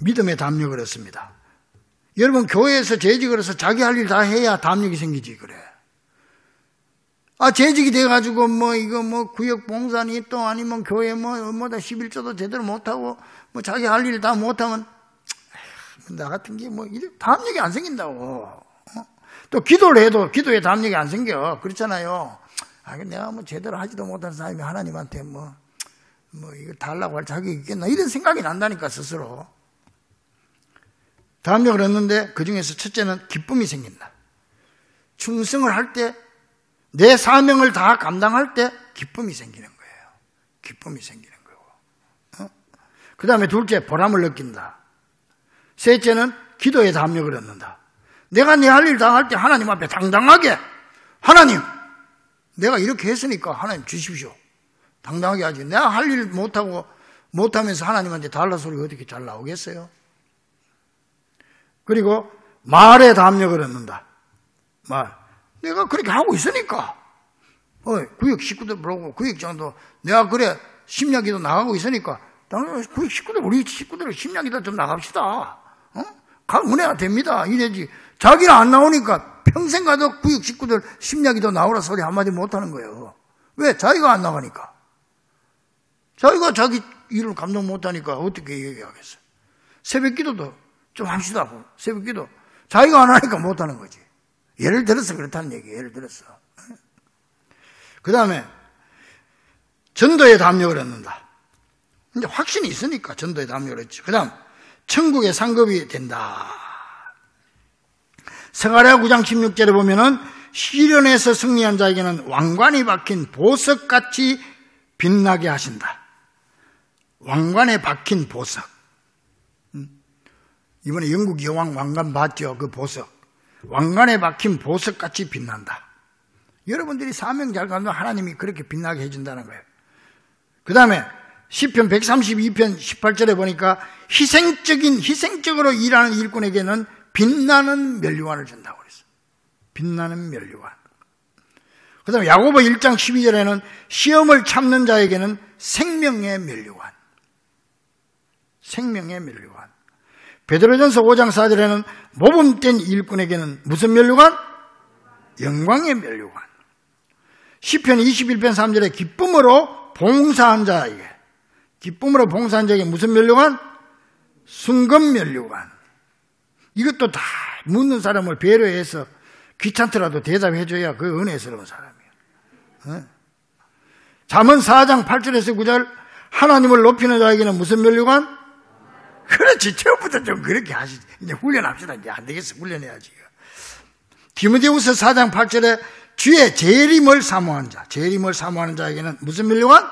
믿음의 담력을 얻습니다. 여러분 교회에서 재직을 해서 자기 할 일 다 해야 담력이 생기지 그래. 재직이 돼가지고 이거 구역 봉사니 또 아니면 교회 뭐다 11조도 제대로 못하고 자기 할 일 다 못하면 나 같은 게 담력이 안 생긴다고. 또 기도를 해도 기도에 담력이 안 생겨. 그렇잖아요. 내가 제대로 하지도 못한 사람이 하나님한테 이거 달라고 할 자격이 있겠나 이런 생각이 난다니까 스스로. 담력을 얻는데 그 중에서 첫째는 기쁨이 생긴다. 충성을 할 때 내 사명을 다 감당할 때 기쁨이 생기는 거예요. 기쁨이 생기는 거고. 그 다음에 둘째 보람을 느낀다. 셋째는 기도의 담력을 얻는다. 내가 내 할 일 다 할 때 하나님 앞에 당당하게 하나님 내가 이렇게 했으니까 하나님 주십시오. 당당하게 하지. 내가 할 일 못하면서 하나님한테 달라 소리가 어떻게 잘 나오겠어요? 그리고 말의 담력을 얻는다. 내가 그렇게 하고 있으니까. 구역 식구들 보고 구역장도 내가 그래 심야기도 나가고 있으니까 당연히 구역 식구들 우리 식구들 심야기도 좀 나갑시다. 은혜가 됩니다. 이래지. 자기는 안 나오니까 평생 가도 구역 식구들 심야기도 나오라 소리 한마디 못하는 거예요. 왜? 자기가 안 나가니까. 자기가 자기 일을 감당 못하니까 어떻게 얘기하겠어요? 새벽기도도 좀 합시다. 새벽기도 자기가 안 하니까 못하는 거지. 예를 들어서 그렇다는 얘기예요. 예를 들어서. 그 다음에 전도의 담력을 얻는다. 이제 확신이 있으니까 전도의 담력을 얻죠. 그 다음 천국의 상급이 된다. 스가랴 9장 16절에 보면은 시련에서 승리한 자에게는 왕관이 박힌 보석같이 빛나게 하신다. 왕관에 박힌 보석. 이번에 영국 여왕 왕관 봤죠? 그 보석. 왕관에 박힌 보석같이 빛난다. 여러분들이 사명 잘 가면 하나님이 그렇게 빛나게 해준다는 거예요. 그 다음에 시편 132편 18절에 보니까 희생적으로 일하는 일꾼에게는 빛나는 면류관을 준다고 그랬어요. 빛나는 면류관. 그 다음에 야고보 1장 12절에는 시험을 참는 자에게는 생명의 면류관. 생명의 면류관. 베드로전서 5장 4절에는 모범된 일꾼에게는 무슨 면류관? 영광의 면류관. 시편 21편 3절에 기쁨으로 봉사한 자에게 무슨 면류관? 순금 면류관. 이것도 다 묻는 사람을 배려해서 귀찮더라도 대답해줘야 그 은혜스러운 사람이에요. 잠언 4장 8절에서 9절 하나님을 높이는 자에게는 무슨 면류관? 그렇지. 처음부터 좀 그렇게 하시지. 이제 훈련합시다. 이제 안 되겠어. 훈련해야지. 디모데후서 4장 8절에 주의 재림을 사모하는 자. 재림을 사모하는 자에게는 무슨 면류관?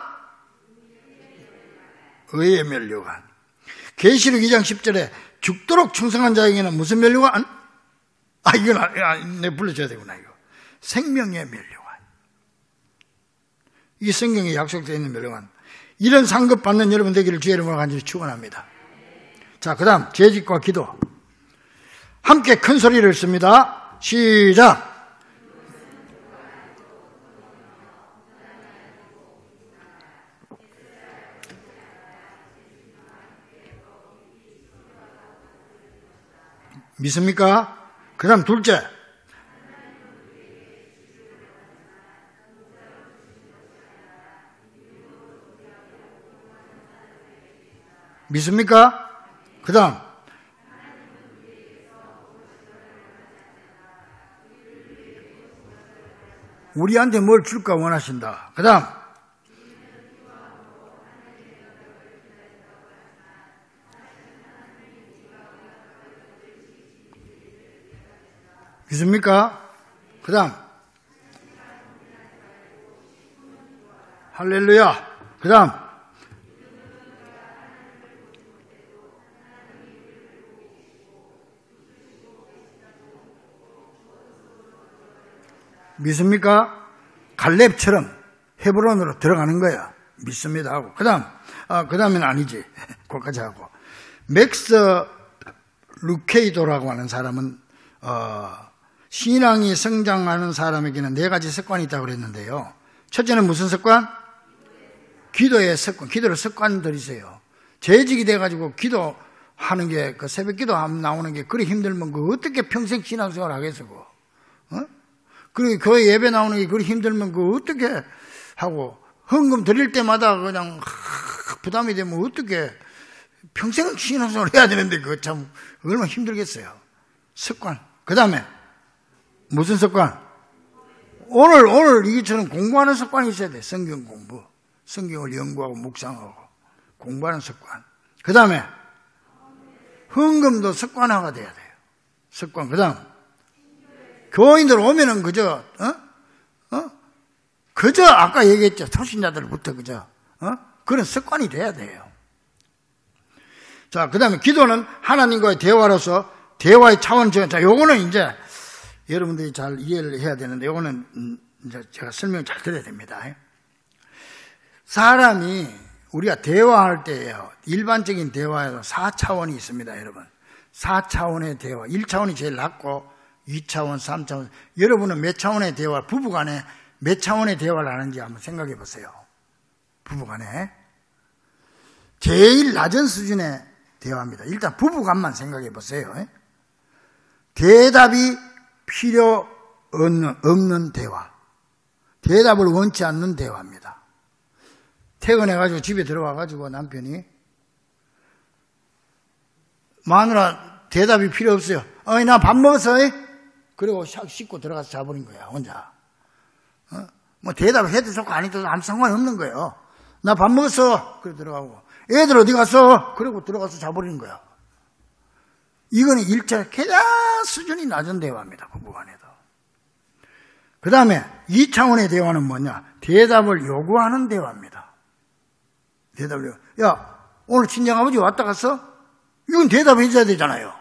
의의 면류관. 계시록 2장 10절에 죽도록 충성한 자에게는 무슨 면류관? 이건 내 불러줘야 되구나, 이거. 생명의 면류관. 이 성경에 약속되어 있는 면류관. 이런 상급 받는 여러분 되기를 주의 이름으로 간절히 축원합니다. 자, 그 다음, 재직과 기도. 함께 큰 소리를 씁니다. 시작! 믿습니까? 그 다음 둘째. 믿습니까? 그 다음. 우리한테 뭘 줄까 원하신다. 그 다음. 믿습니까? 그 다음. 할렐루야. 그 다음. 믿습니까? 갈렙처럼 헤브론으로 들어가는 거야. 믿습니다 하고. 그 다음. 그 다음엔 아니지. 거기까지 하고. 맥스 루케이도라고 하는 사람은, 신앙이 성장하는 사람에게는 4가지 습관이 있다고 그랬는데요. 첫째는 무슨 습관? 기도의 습관. 기도를 습관 들이세요. 재직이 돼가지고 기도하는 게, 그 새벽 기도 나오는 게 그리 힘들면 그 어떻게 평생 신앙생활 하겠어, 그거. 그리고 교회 예배 나오는 게 그리 힘들면 그 어떻게 하고, 헌금 드릴 때마다 그냥 부담이 되면 어떻게 평생 신앙생활 해야 되는데 그거 참 얼마나 힘들겠어요. 습관. 그 다음에 무슨 습관? 오늘 이것처럼 공부하는 습관이 있어야 돼. 성경 공부. 성경을 연구하고 묵상하고 공부하는 습관. 그 다음에 헌금도 습관화가 돼야 돼요. 습관. 그 다음 교인들 오면은 그저 아까 얘기했죠. 초신자들부터 그저 그런 습관이 돼야 돼요. 자, 그 다음에 기도는 하나님과의 대화로서 대화의 차원. 자, 요거는 이제 여러분들이 잘 이해를 해야 되는데, 요거는 이제 제가 설명 잘 드려야 됩니다. 사람이 우리가 대화할 때예요. 일반적인 대화에도 4차원이 있습니다, 여러분. 4차원의 대화. 1차원이 제일 낮고 2차원, 3차원. 여러분은 몇 차원의 대화, 부부간에 몇 차원의 대화를 하는지 한번 생각해 보세요. 부부간에. 제일 낮은 수준의 대화입니다. 일단 부부간만 생각해 보세요. 대답이 필요 없는 대화. 대답을 원치 않는 대화입니다. 퇴근해가지고 집에 들어와가지고 남편이 마누라 대답이 필요 없어요. 나 밥 먹었어? 그리고 씻고 들어가서 자버린 거야, 혼자. 뭐 대답을 해도 좋고 안 해도 아무 상관이 없는 거예요. 나 밥 먹었어. 그래 들어가고. 애들 어디 갔어? 그리고 들어가서 자버리는 거야. 이거는 1차 가장 수준이 낮은 대화입니다, 부부간에도. 그 다음에 2차원의 대화는 뭐냐? 대답을 요구하는 대화입니다. 야, 오늘 친정아버지 왔다 갔어? 이건 대답해 줘야 되잖아요.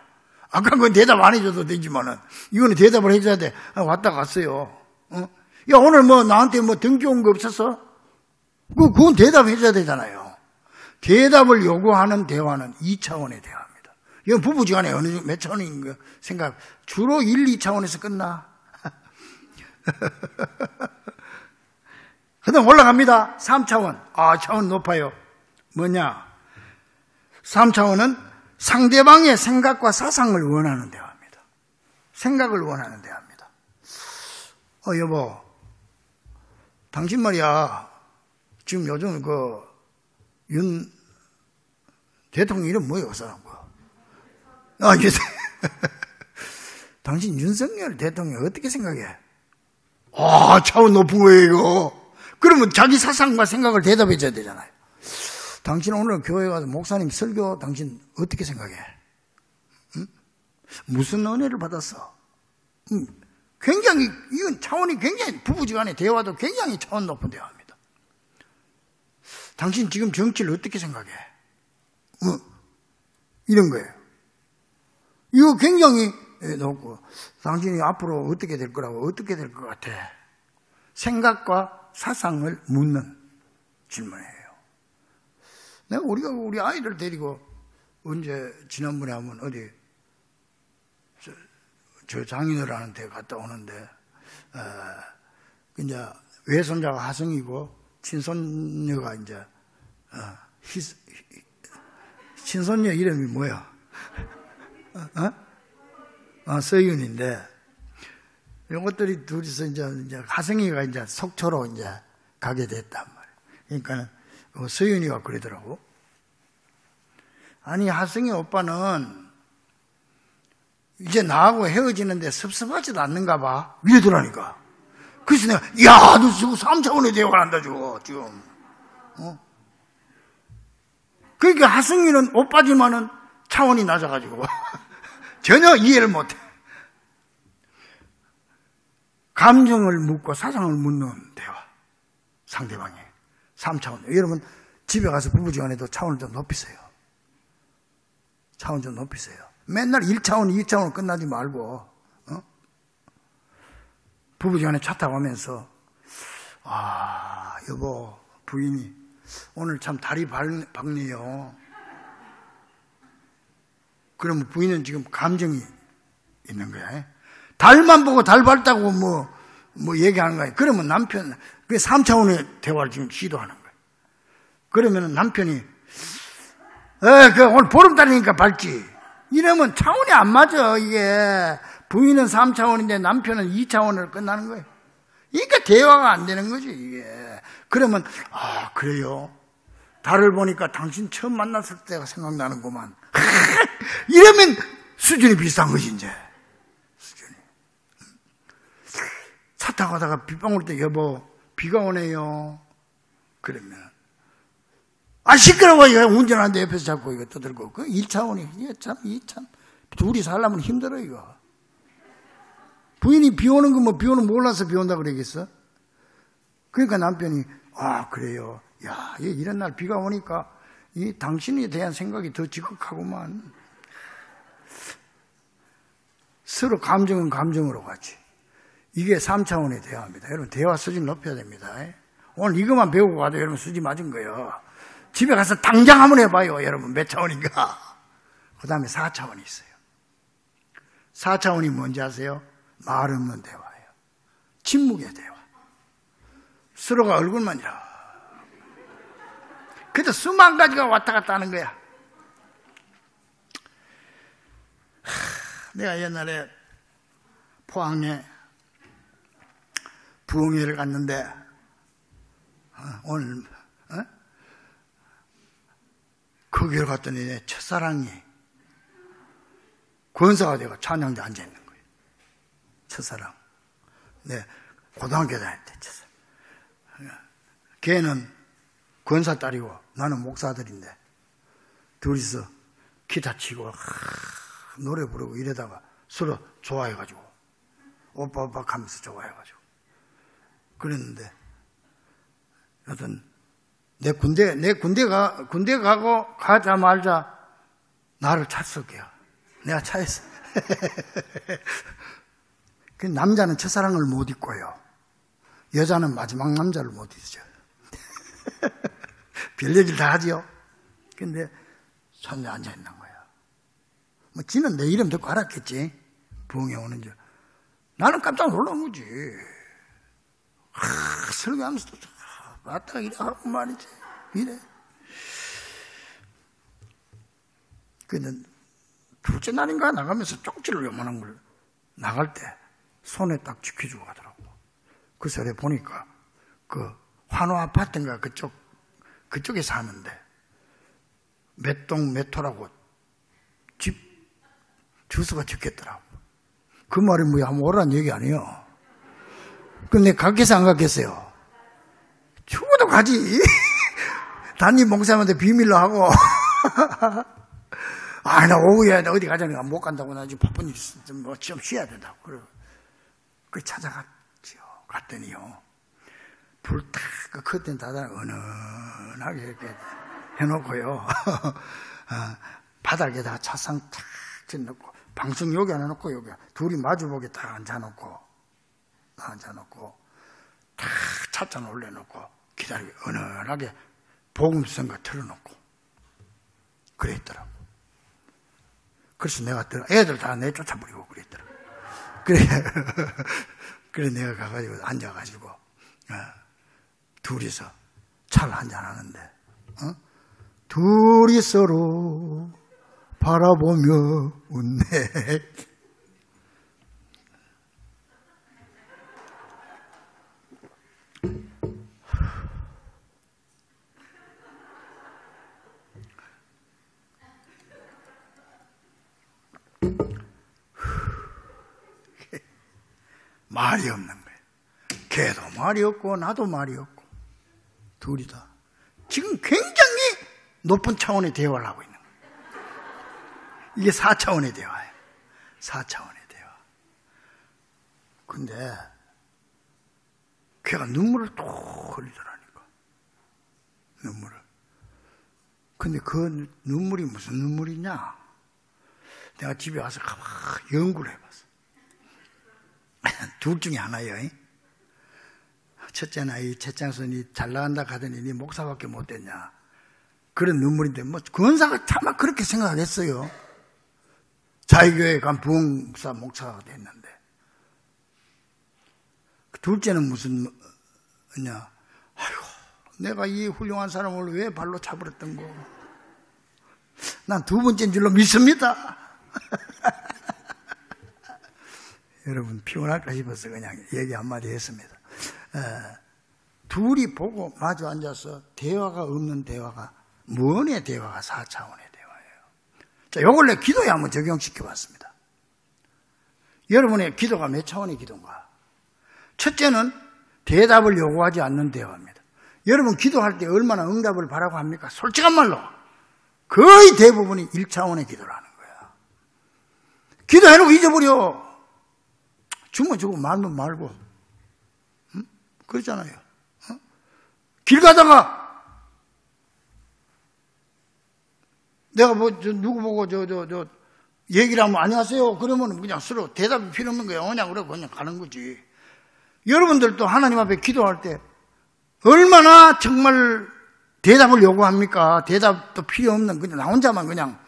아까 그건 대답 안 해줘도 되지만은, 이거는 대답을 해줘야 돼. 왔다 갔어요. 야, 오늘 뭐 나한테 뭐 등기 온 거 없었어? 그건 대답해 줘야 되잖아요. 대답을 요구하는 대화는 2차원의 대화입니다. 이건 부부지간에 어느 몇 차원인가 생각, 주로 1, 2차원에서 끝나. 그 다음 올라갑니다. 3차원. 차원 높아요. 뭐냐? 3차원은 상대방의 생각과 사상을 원하는 대화입니다. 생각을 원하는 대화입니다. 여보, 당신 말이야, 지금 요즘 윤 대통령 이름 뭐예요, 그 사람? 당신 윤석열 대통령 어떻게 생각해? 차원 높은 거예요, 이거. 그러면 자기 사상과 생각을 대답해 줘야 되잖아요. 당신 오늘 교회 가서 목사님 설교 당신 어떻게 생각해? 응? 무슨 은혜를 받았어? 굉장히, 이건 차원이 굉장히, 부부지간의 대화도 굉장히 차원 높은 대화입니다. 당신 지금 정치를 어떻게 생각해? 이런 거예요. 이거 굉장히 놓고 당신이 앞으로 어떻게 될 거라고, 어떻게 될 것 같아? 생각과 사상을 묻는 질문이에요. 내가 우리 아이들 데리고 언제 지난번에 한번 어디 저 장인어른한테 갔다 오는데 이제 외손자가 하성이고 친손녀가 이제 친손녀 이름이 뭐야? 서윤인데 이것들이 둘이서 이제 하성이가 이제 속초로 이제 가게 됐단 말이에요. 그러니까 서윤이가 그러더라고. 아니 하성이 오빠는 이제 나하고 헤어지는데 섭섭하지도 않는가 봐. 이러더라니까. 그래서 내가 야, 너 지금 3차원의 대화를 한다 지금. 그러니까 하승이는 오빠지만은 차원이 낮아가지고 전혀 이해를 못해. 감정을 묻고 사상을 묻는 대화. 상대방이 3차원. 여러분 집에 가서 부부지간에도 차원을 좀 높이세요. 차원 좀 높이세요. 맨날 1차원, 2차원으로 끝나지 말고 부부지간에 차 타고 가면서 여보 부인이 오늘 참 달이 밝네요. 그러면 부인은 지금 감정이 있는 거야. 달만 보고 달 밝다고 뭐 얘기하는 거야. 그러면 남편 그 3차원의 대화를 지금 시도하는 거야. 그러면 남편이 오늘 보름달이니까 밝지. 이러면 차원이 안 맞아. 이게 부인은 3차원인데 남편은 2차원으로 끝나는 거예요. 그러니까 대화가 안 되는 거지 이게. 그러면 그래요. 달을 보니까 당신 처음 만났을 때가 생각나는구만. 이러면 수준이 비슷한 거지 이제. 수준이. 차 타고 가다가 빗방울 올 때 여보 비가 오네요. 그러면 시끄러워. 이거 운전하는데 옆에서 자꾸 이거 떠들고. 그 1차원이. 이게 참, 2참. 둘이 살려면 힘들어, 이거. 부인이 비 오는 거 비 오는 몰라서 비 온다 그러겠어? 그러니까 남편이, 그래요. 야, 이런 날 비가 오니까 이 당신에 대한 생각이 더 지극하구만. 서로 감정은 감정으로 가지. 이게 3차원의 대화입니다. 여러분, 대화 수준 높여야 됩니다. 오늘 이것만 배우고 가도 여러분 수준 맞은 거예요. 집에 가서 당장 한번 해봐요. 여러분 몇 차원인가. 그 다음에 4차원이 있어요. 4차원이 뭔지 아세요? 말 없는 대화예요. 침묵의 대화. 서로가 얼굴만 이렇게. 그래도 수만 가지가 왔다 갔다 하는 거야. 내가 옛날에 포항에 부흥회를 갔는데 오늘 거기를 갔더니 내 첫사랑이 권사가 되고 찬양대 앉아있는 거예요. 첫사랑. 네, 고등학교 다닐 때 첫사랑. 걔는 권사 딸이고 나는 목사들인데 둘이서 기타 치고 노래 부르고 이러다가 서로 좋아해가지고 오빠 하면서 좋아해가지고 그랬는데 여튼 내 군대 가고 가자마자 나를 찼을게요. 내가 차였어. 그 남자는 첫사랑을 못 잊고요. 여자는 마지막 남자를 못 잊죠. 별 얘기를 다 하지요. 근데 손에 앉아있는 거야. 뭐 지는 내 이름 듣고 알았겠지. 부흥에 오는 줄. 나는 깜짝 놀란 거지. 설교하면서 왔다가 이래 하고 말이지. 이래. 근데 둘째 날인가 나가면서 쪽지를 요만한 걸 나갈 때 손에 딱 지켜주고 가더라고. 그 설에 보니까 그 환호 아파트인가 그쪽에 사는데 몇 동 몇 호라고 집 주소가 적혔더라고. 그 말이 뭐야? 한번 오라는 얘기 아니에요. 근데 갔겠어요? 안 갔겠어요? 죽어도 가지. 담임 목사님한테 비밀로 하고. 나 오후에 어디 가자니까 못 간다고. 나 지금 바쁜 일 있어. 좀 쉬어야 된다고. 그래 찾아갔지요. 갔더니요. 불 탁, 그 커튼 닫아 은은하게 이렇게 해놓고요. 바닥에다가 차상 탁 쳐놓고 방석 여기 앉아놓고 여기 둘이 마주보게 딱 앉아놓고 다 찻잔 올려놓고 기다리고 은은하게 복음 선거 틀어놓고 그랬더라고. 그래서 내가 애들 다 내쫓아버리고 그랬더라고. 그래 내가 가가지고 앉아가지고 둘이서 차를 한잔하는데 둘이 서로 바라보며 웃네. 말이 없는 거예요. 걔도 말이 없고 나도 말이 없고 둘이 다 지금 굉장히 높은 차원의 대화를 하고 있는 거예요. 이게 4차원의 대화예요. 4차원의 대화. 근데 걔가 눈물을 또 흘리더라니까. 눈물을. 근데 그 눈물이 무슨 눈물이냐? 내가 집에 와서 가만히 연구를 해봤어. 둘 중에 하나예요. 첫째는 이 최장선이 잘 나간다 하더니 네 목사밖에 못 됐냐. 그런 눈물인데 뭐 권사가 차마 그렇게 생각했어요. 자기 교회에 간 부흥사 목사가 됐는데. 둘째는 무슨 냐. 아이고 내가 이 훌륭한 사람을 왜 발로 차버렸던 거. 난 두 번째인 줄로 믿습니다. 여러분 피곤할까 싶어서 그냥 얘기 한마디 했습니다. 둘이 보고 마주 앉아서 대화가 없는 대화가 무언의 대화가 4차원의 대화예요. 자, 요걸 내 기도에 한번 적용시켜 봤습니다. 여러분의 기도가 몇 차원의 기도인가? 첫째는 대답을 요구하지 않는 대화입니다. 여러분 기도할 때 얼마나 응답을 바라고 합니까? 솔직한 말로 거의 대부분이 1차원의 기도라는 거야. 기도해놓고 잊어버려. 주면 주고 말면 말고. 응? 그렇잖아요. 길 가다가 내가 뭐 누구 보고 얘기를 하면 안녕하세요. 그러면 그냥 서로 대답이 필요 없는 거예요. 그냥 그래 그냥 가는 거지. 여러분들도 하나님 앞에 기도할 때 얼마나 정말 대답을 요구합니까? 대답도 필요 없는 그냥 나 혼자만 그냥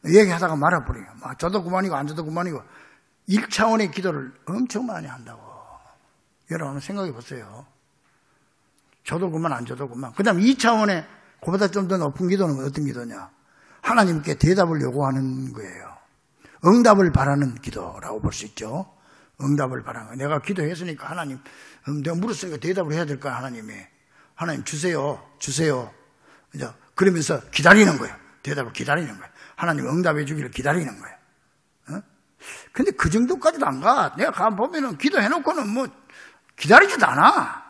얘기하다가 말아버려요. 막 저도 그만이고 안 저도 그만이고 1차원의 기도를 엄청 많이 한다고. 여러분 한번 생각해 보세요. 저도 그만 안 저도 그만. 그 다음 2차원의 그보다 좀 더 높은 기도는 어떤 기도냐? 하나님께 대답을 요구하는 거예요. 응답을 바라는 기도라고 볼 수 있죠. 응답을 바라는 거예요. 내가 기도했으니까 하나님, 내가 물었으니까 대답을 해야 될까 하나님이. 하나님 주세요. 그러면서 기다리는 거예요. 대답을 기다리는 거예요. 하나님 응답해 주기를 기다리는 거예요. 근데 그 정도까지도 안 가. 내가 가보면은 기도해놓고는 뭐 기다리지도 않아.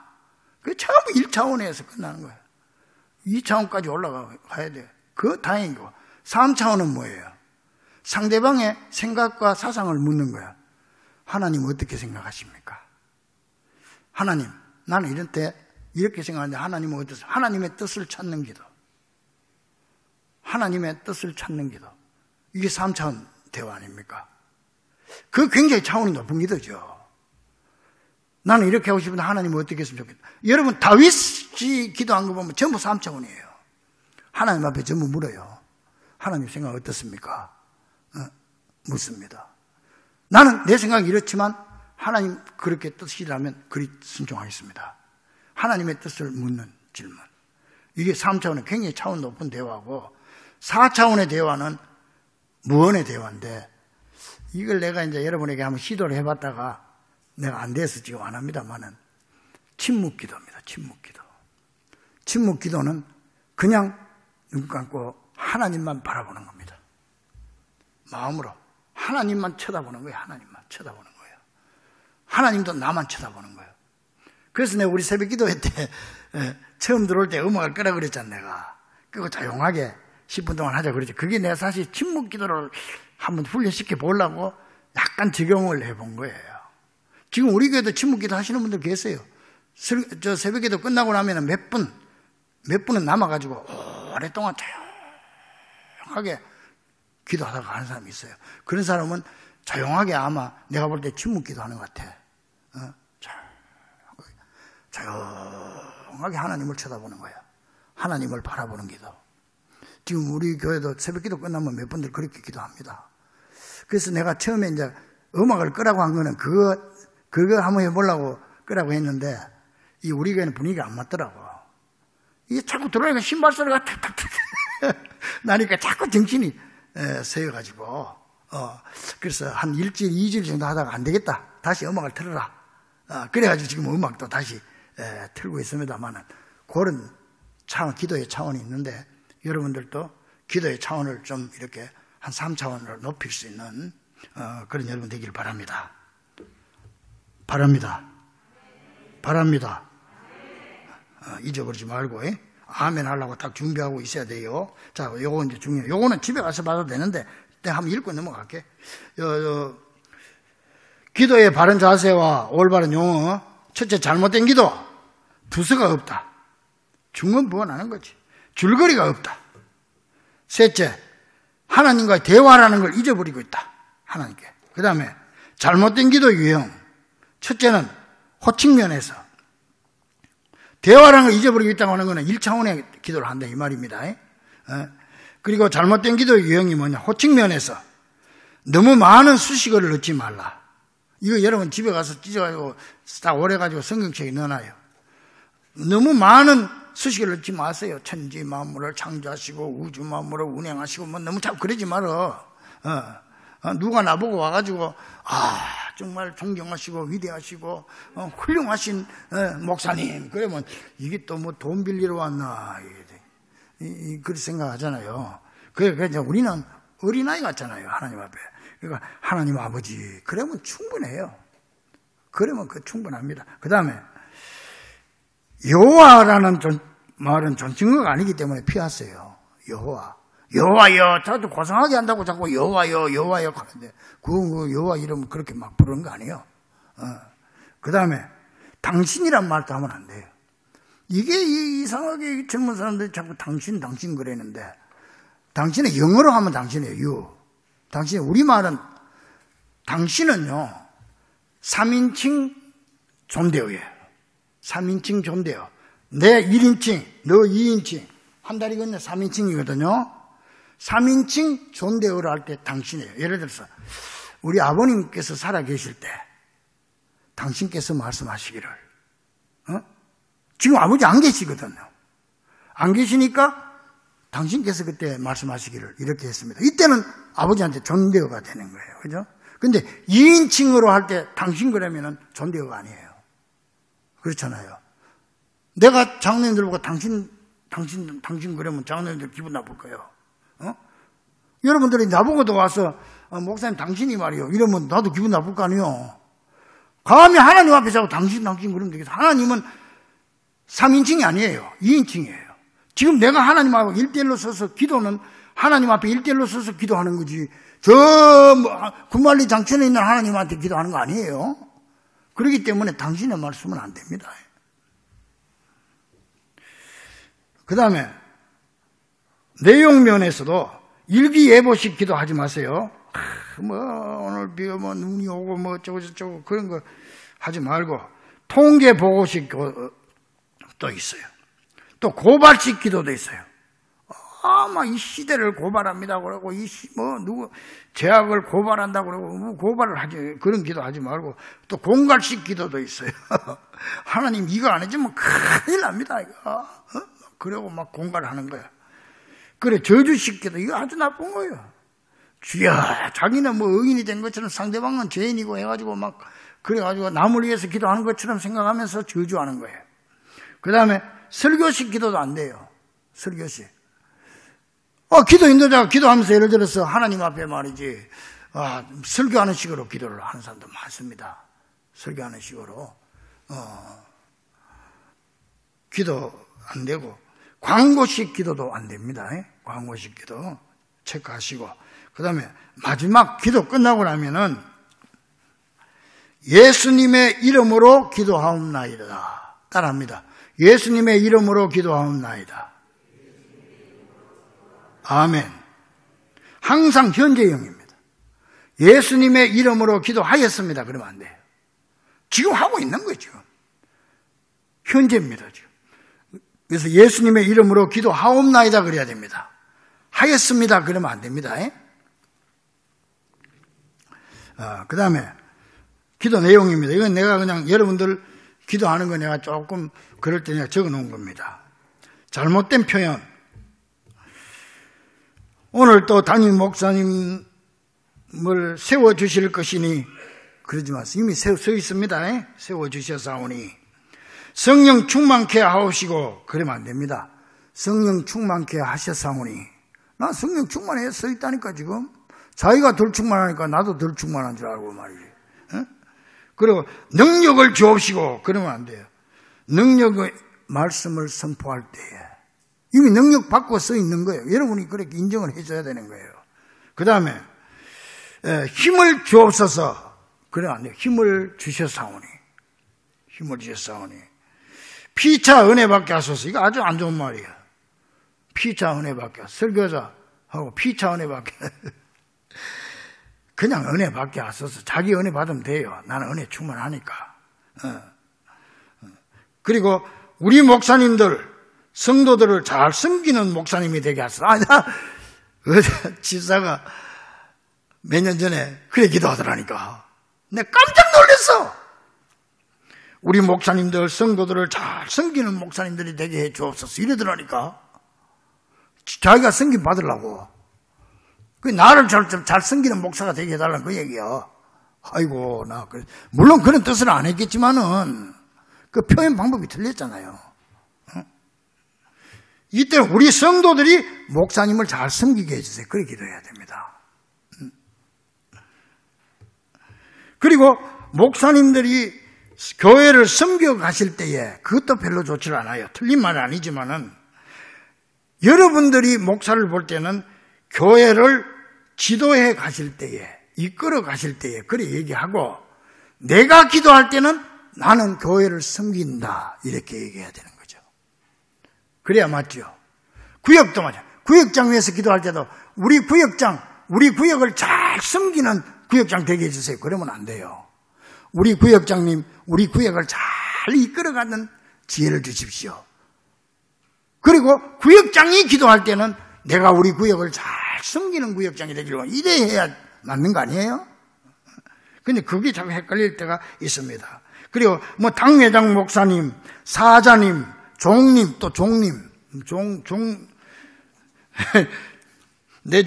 그게 전부 1차원에서 끝나는 거예요. 2차원까지 올라가야 돼. 그거 다행이고. 3차원은 뭐예요? 상대방의 생각과 사상을 묻는 거야. 하나님 어떻게 생각하십니까? 하나님, 나는 이럴 때 이렇게 생각하는데 하나님은 어떠세요? 하나님의 뜻을 찾는 기도. 하나님의 뜻을 찾는 기도. 이게 3차원 대화 아닙니까? 그 굉장히 차원이 높은 기도죠. 나는 이렇게 하고 싶은데 하나님은 어떻게 했으면 좋겠다. 여러분 다윗이 기도한 거 보면 전부 3차원이에요. 하나님 앞에 전부 물어요. 하나님 생각 어떻습니까? 묻습니다. 나는 내 생각이 이렇지만 하나님 그렇게 뜻이라면 그리 순종하겠습니다. 하나님의 뜻을 묻는 질문. 이게 3차원의 굉장히 차원 높은 대화고 4차원의 대화는 무언의 대화인데 이걸 내가 이제 여러분에게 한번 시도를 해봤다가 내가 안 돼서 지금 안 합니다만은 침묵 기도입니다. 침묵 기도. 침묵 기도는 그냥 눈 감고 하나님만 바라보는 겁니다. 마음으로 하나님만 쳐다보는 거예요. 하나님만 쳐다보는 거예요. 하나님도 나만 쳐다보는 거예요. 그래서 내가 우리 새벽 기도회 때 처음 들어올 때 음악을 끄라 그랬잖아 내가. 그거 조용하게 10분 동안 하자 그랬지. 그게 내가 사실 침묵 기도를 한번 훈련시켜 보려고 약간 적용을 해본 거예요. 지금 우리 교회도 침묵 기도 하시는 분들 계세요. 저 새벽 기도 끝나고 나면 몇 분은 남아가지고 오랫동안 조용하게 기도하다가 가는 사람이 있어요. 그런 사람은 조용하게 아마 내가 볼 때 침묵기도 하는 것 같아. 조용하게 하나님을 쳐다보는 거야. 하나님을 바라보는 기도. 지금 우리 교회도 새벽 기도 끝나면 몇 분들 그렇게 기도합니다. 그래서 내가 처음에 이제 음악을 끄라고 한 거는 그거 한번 해보려고 끄라고 했는데, 이 우리 교회는 분위기가 안 맞더라고. 이게 자꾸 들어오니까 신발 소리가 탁탁탁 나니까 자꾸 정신이 세여가지고, 그래서 한 일주일, 2주일 정도 하다가 안 되겠다. 다시 음악을 틀어라. 그래가지고 지금 음악도 다시 틀고 있습니다만은, 그런 기도의 차원이 있는데, 여러분들도 기도의 차원을 좀 이렇게 한 3차원으로 높일 수 있는 그런 여러분 되기를 바랍니다. 바랍니다. 잊어버리지 말고, 아멘 하려고 딱 준비하고 있어야 돼요. 자, 요거 이제 중요해요. 요거는 집에 가서 봐도 되는데, 내가 한번 읽고 넘어갈게. 기도의 바른 자세와 올바른 용어. 첫째, 잘못된 기도. 두서가 없다. 중언부언하는 거지. 줄거리가 없다. 셋째, 하나님과의 대화라는 걸 잊어버리고 있다. 하나님께. 그 다음에 잘못된 기도 유형. 첫째는 호칭면에서 대화라는 걸 잊어버리고 있다고 하는 것은 1차원의 기도를 한다 이 말입니다. 그리고 잘못된 기도 유형이 뭐냐. 호칭면에서 너무 많은 수식어를 넣지 말라. 이거 여러분 집에 가서 찢어가지고 딱 오래가지고 성경책에 넣어놔요. 너무 많은 수식어를 넣지 마세요. 천지 만물을 창조하시고 우주 만물을 운행하시고 뭐 너무 자꾸 그러지 말어. 누가 나보고 와가지고 정말 존경하시고 위대하시고 훌륭하신 목사님 그러면 이게 또 뭐 돈 빌리러 왔나 그렇게 생각하잖아요. 그래서 우리는 어린아이 같잖아요. 하나님 앞에. 그러니까 하나님 아버지 그러면 충분해요. 그러면 충분합니다. 그 다음에 여호와라는 말은 존칭어가 아니기 때문에 피하세요. 여호와요. 저도 고상하게 한다고 자꾸 여호와요 하는데 그 여호와 이름 그렇게 막 부르는 거 아니에요. 그 다음에 당신이란 말도 하면 안 돼요. 이게 이상하게 젊은 사람들이 자꾸 당신 그러는데 당신은 영어로 하면 당신이에요. 당신 우리말은 당신은요 3인칭 존대어예요. 3인칭 존대어. 내 1인칭, 너 2인칭. 한 달이 건너 3인칭이거든요. 3인칭 존대어를 할 때 당신이에요. 예를 들어서 우리 아버님께서 살아계실 때 당신께서 말씀하시기를 지금 아버지 안 계시거든요. 안 계시니까 당신께서 그때 말씀하시기를 이렇게 했습니다. 이때는 아버지한테 존대어가 되는 거예요. 그죠? 근데 2인칭으로 할 때 당신 그러면은 존대어가 아니에요. 그렇잖아요. 내가 장로님들 보고 당신 그러면 장로님들 기분 나쁠 거예요. 여러분들이 나보고도 와서 목사님 당신이 말이요. 이러면 나도 기분 나쁠 거 아니에요. 감히 하나님 앞에 자고 당신 그러면 되겠어. 하나님은 3인칭이 아니에요. 2인칭이에요. 지금 내가 하나님 앞에 1대1로 서서 기도는 하나님 앞에 1대1로 서서 기도하는 거지. 구말리 장천에 있는 하나님한테 기도하는 거 아니에요. 그렇기 때문에 당신의 말씀은 안 됩니다. 그 다음에 내용면에서도 일기예보식 기도하지 마세요. 오늘 비 오면 눈이 오고 뭐 어쩌고 저쩌고 그런 거 하지 말고 통계 보고식 또 있어요. 또 고발식 기도도 있어요. 막 이 시대를 고발합니다 그러고 누구 제약을 고발한다 그러고 고발을 하지 그런 기도 하지 말고 또 공갈식 기도도 있어요. 하나님 이거 안 해주면 큰일 납니다 이거. 그러고 막 공갈을 하는 거야. 그래 저주식 기도 이거 아주 나쁜 거예요. 주야 자기는 뭐 의인이 된 것처럼 상대방은 죄인이고 해가지고 막 그래가지고 남을 위해서 기도하는 것처럼 생각하면서 저주하는 거예요. 그 다음에 설교식 기도도 안 돼요. 설교식. 기도 인도자가 기도하면서 예를 들어서 하나님 앞에 말이지, 설교하는 식으로 기도를 하는 사람도 많습니다. 설교하는 식으로. 기도 안 되고, 광고식 기도도 안 됩니다. 광고식 기도 체크하시고. 그 다음에 마지막 기도 끝나고 나면은 예수님의 이름으로 기도하옵나이다. 따라합니다. 예수님의 이름으로 기도하옵나이다. 아멘. 항상 현재형입니다. 예수님의 이름으로 기도하였습니다. 그러면 안 돼요. 지금 하고 있는 거죠. 현재입니다. 지금. 그래서 예수님의 이름으로 기도하옵나이다 그래야 됩니다. 하였습니다. 그러면 안 됩니다. 그 다음에 기도 내용입니다. 이건 내가 그냥 여러분들 기도하는 거 내가 조금 그럴 때 내가 적어 놓은 겁니다. 잘못된 표현. 오늘 또 담임 목사님을 세워주실 것이니 그러지 마세요. 이미 서 있습니다. 세워주셨사오니 성령 충만케 하옵시고 그러면 안 됩니다. 성령 충만케 하셨사오니 나 성령 충만해 써 있다니까 지금. 자기가 덜 충만하니까 나도 덜 충만한 줄 알고 말이지. 그리고 능력을 주옵시고 그러면 안 돼요. 능력의 말씀을 선포할 때에 이미 능력 받고 써 있는 거예요. 여러분이 그렇게 인정을 해줘야 되는 거예요. 그 다음에 힘을 주옵소서 그러면 안 돼요. 힘을 주셨사오니 힘을 주셨사오니 피차 은혜 받게 하소서. 이거 아주 안 좋은 말이에요. 피차 은혜 받게 설교자하고 피차 은혜 받게 그냥 은혜 받게 하소서. 자기 은혜 받으면 돼요. 나는 은혜 충만하니까. 그리고 우리 목사님들, 성도들을 잘 섬기는 목사님이 되게 하소서. 집사가 몇 년 전에 그래 기도하더라니까. 내가 깜짝 놀랐어. 우리 목사님들, 성도들을 잘 섬기는 목사님들이 되게 해 주옵소서. 이러더라니까. 자기가 섬김 받으려고. 그 나를 잘 섬기는 목사가 되게 해달라는 그 얘기야. 아이고, 물론 그런 뜻은 안 했겠지만은, 그 표현 방법이 틀렸잖아요. 이때 우리 성도들이 목사님을 잘 섬기게 해주세요. 그렇게 기도해야 됩니다. 그리고 목사님들이 교회를 섬겨 가실 때에 그것도 별로 좋지 않아요. 틀린 말은 아니지만은, 여러분들이 목사를 볼 때는 교회를 지도해 가실 때에, 이끌어 가실 때에 그래 얘기하고, 내가 기도할 때는 나는 교회를 섬긴다 이렇게 얘기해야 되는 거죠. 그래야 맞죠. 구역도 맞아요. 구역장 위에서 기도할 때도 우리 구역을 잘 섬기는 구역장 되게 해주세요. 그러면 안 돼요. 우리 구역장님, 우리 구역을 잘 이끌어가는 지혜를 주십시오. 그리고 구역장이 기도할 때는 내가 우리 구역을 잘 섬기는 구역장이 되기로 이래야 맞는 거 아니에요? 근데 그게 자꾸 헷갈릴 때가 있습니다. 그리고 당회장 목사님, 사자님, 종님, 또 종님, 내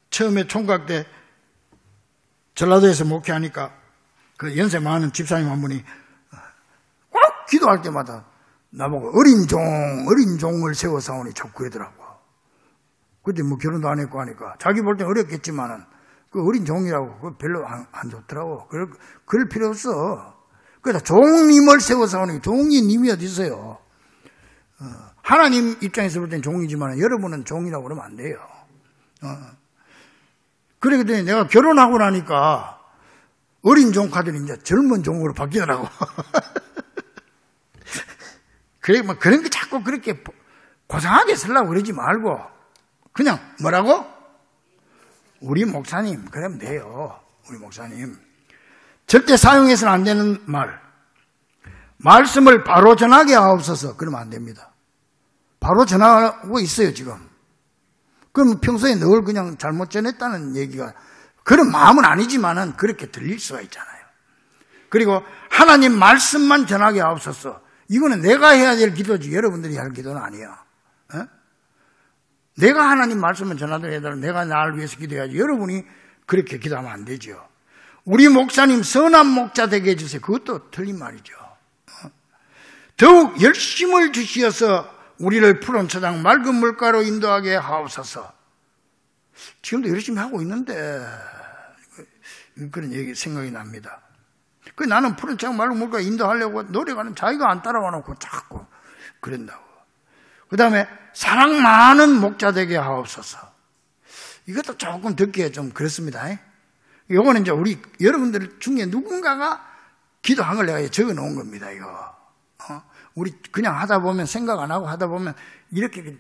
처음에 총각 때 전라도에서 목회하니까 그 연세 많은 집사님 한 분이 꼭 기도할 때마다 나보고 어린 종을 세워사오니 자꾸 그러더라고. 그때 결혼도 안 했고 하니까 자기 볼 땐 어렵겠지만은 그 어린 종이라고 그거 별로 안 좋더라고. 그럴 필요 없어. 그래서 종님을 세워사오니 종이 님이 어디 있어요? 하나님 입장에서 볼 땐 종이지만 여러분은 종이라고 그러면 안 돼요. 그랬더니 내가 결혼하고 나니까 어린 종 카드는 이제 젊은 종으로 바뀌더라고. 그래, 그런 게 자꾸 그렇게 고상하게 쓰려고 그러지 말고, 그냥 뭐라고? 우리 목사님, 그러면 돼요. 우리 목사님. 절대 사용해서는 안 되는 말씀을 바로 전하게 하옵소서. 그러면 안 됩니다. 바로 전하고 있어요, 지금. 그럼 평소에 늘 그냥 잘못 전했다는 얘기가, 그런 마음은 아니지만은 그렇게 들릴 수가 있잖아요. 그리고 하나님 말씀만 전하게 하옵소서. 이거는 내가 해야 될 기도지 여러분들이 할 기도는 아니야. 내가 하나님 말씀만 전하도록 해달라. 내가 나를 위해서 기도해야지. 여러분이 그렇게 기도하면 안 되죠. 우리 목사님 선한 목자 되게 해주세요. 그것도 틀린 말이죠. 더욱 열심을 주시어서 우리를 푸른 초장 맑은 물가로 인도하게 하옵소서. 지금도 열심히 하고 있는데 그런 얘기 생각이 납니다. 나는 푸른 초장 맑은 물가로 인도하려고 노력하는 자기가 안 따라와 놓고 자꾸 그런다고. 그 다음에 사랑 많은 목자 되게 하옵소서. 이것도 조금 듣기에 좀 그렇습니다. 이거는 이제 여러분들 중에 누군가가 기도한 걸 내가 적어 놓은 겁니다. 이거. 우리 그냥 하다 보면 생각 안 하고 하다 보면 이렇게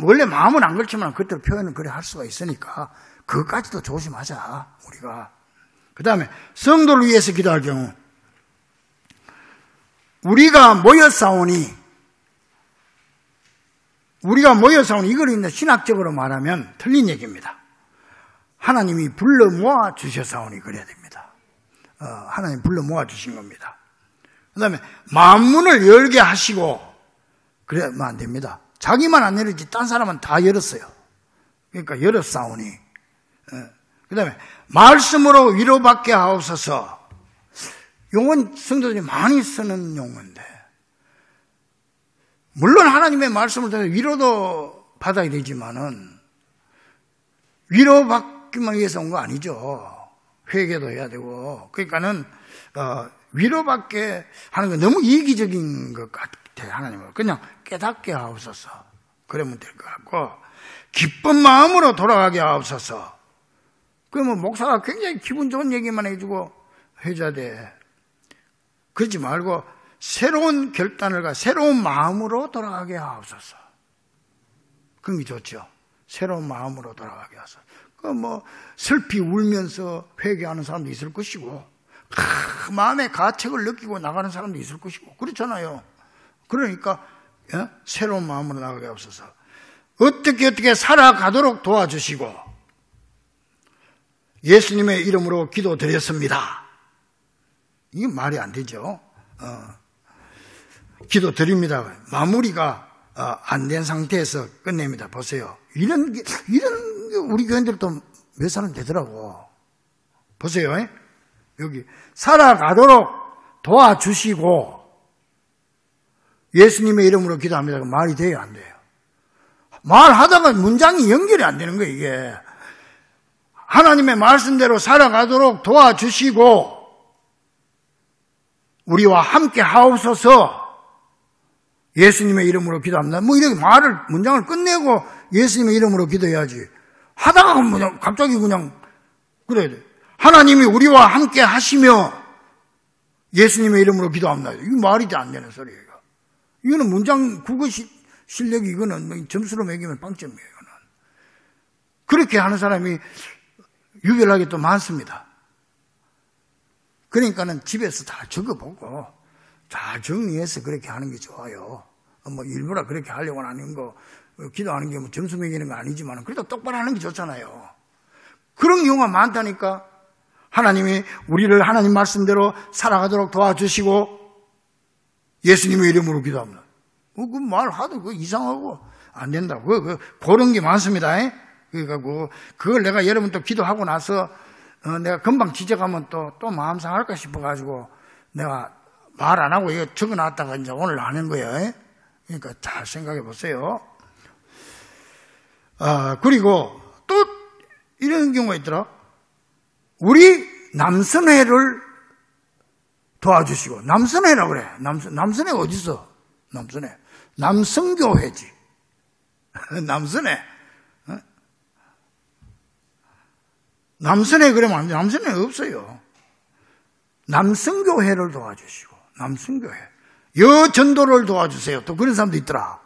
원래 마음은 안 그렇지만 그때 표현은 그래 할 수가 있으니까 그것까지도 조심하자, 우리가. 그 다음에 성도를 위해서 기도할 경우, 우리가 모여 싸우니 이걸 있는 신학적으로 말하면 틀린 얘기입니다. 하나님이 불러 모아 주셨사오니 그래야 됩니다. 하나님 불러 모아 주신 겁니다. 그 다음에 만문을 열게 하시고 그러면 안 됩니다. 자기만 안 열었지 딴 사람은 다 열었어요. 그러니까 열었사오니. 그 다음에 말씀으로 위로받게 하옵소서. 용어는 성도들이 많이 쓰는 용어인데, 물론 하나님의 말씀을 통해서 위로도 받아야 되지만은 위로받기만 위해서 온 거 아니죠. 회개도 해야 되고. 그러니까는 위로받게 하는 건 너무 이기적인 것 같아요. 하나님은 그냥 깨닫게 하옵소서. 그러면 될 것 같고, 기쁜 마음으로 돌아가게 하옵소서. 그러면 목사가 굉장히 기분 좋은 얘기만 해주고 해줘야 돼. 그러지 말고 새로운 결단을 가, 새로운 마음으로 돌아가게 하옵소서. 그런 게 좋죠. 새로운 마음으로 돌아가게 하소서. 슬피 울면서 회개하는 사람도 있을 것이고, 마음의 가책을 느끼고 나가는 사람도 있을 것이고, 그렇잖아요. 그러니까 새로운 마음으로 나가게 하옵소서. 어떻게 살아가도록 도와주시고, 예수님의 이름으로 기도드렸습니다. 이게 말이 안 되죠. 기도드립니다. 마무리가 안 된 상태에서 끝냅니다. 보세요. 이런 게 우리 교인들도 몇 사람 되더라고. 보세요. 여기 살아가도록 도와주시고 예수님의 이름으로 기도합니다. 말이 돼요, 안 돼요? 말하다가 문장이 연결이 안 되는 거예요, 이게. 하나님의 말씀대로 살아가도록 도와주시고 우리와 함께 하옵소서. 예수님의 이름으로 기도합니다. 이렇게 문장을 끝내고 예수님의 이름으로 기도해야지. 하다가 그냥 갑자기 그냥 그래야 돼. 하나님이 우리와 함께 하시며 예수님의 이름으로 기도합니다. 이게 말이 안 되는 소리예요. 이거는 문장 국어 실력이 이거는 점수로 매기면 빵점이에요. 이거는. 그렇게 하는 사람이 유별나게 또 많습니다. 그러니까는 집에서 다 적어보고 잘 정리해서 그렇게 하는 게 좋아요. 일부러 그렇게 하려고 하는 거, 기도하는 게 점수 매기는 거 아니지만 그래도 똑바로 하는 게 좋잖아요. 그런 경우가 많다니까. 하나님이 우리를 하나님 말씀대로 살아가도록 도와주시고 예수님의 이름으로 기도합니다. 그 말하도 그거 이상하고 안 된다고. 그런 게 많습니다. 그러니까 그걸 내가 여러분 또 기도하고 나서 내가 금방 지적하면 또 마음 상할까 싶어가지고 내가 말 안 하고 이거 적어놨다가 이제 오늘 하는 거예요. 그러니까 잘 생각해 보세요. 그리고 또 이런 경우가 있더라. 우리 남선회를 도와주시고. 남선회라고 그래. 남선회가 어디 있어? 남선회. 남성교회지. 남선회. 남선회 그러면 안 돼. 남선회 없어요. 남성교회를 도와주시고. 남성교회. 여전도를 도와주세요. 또 그런 사람도 있더라.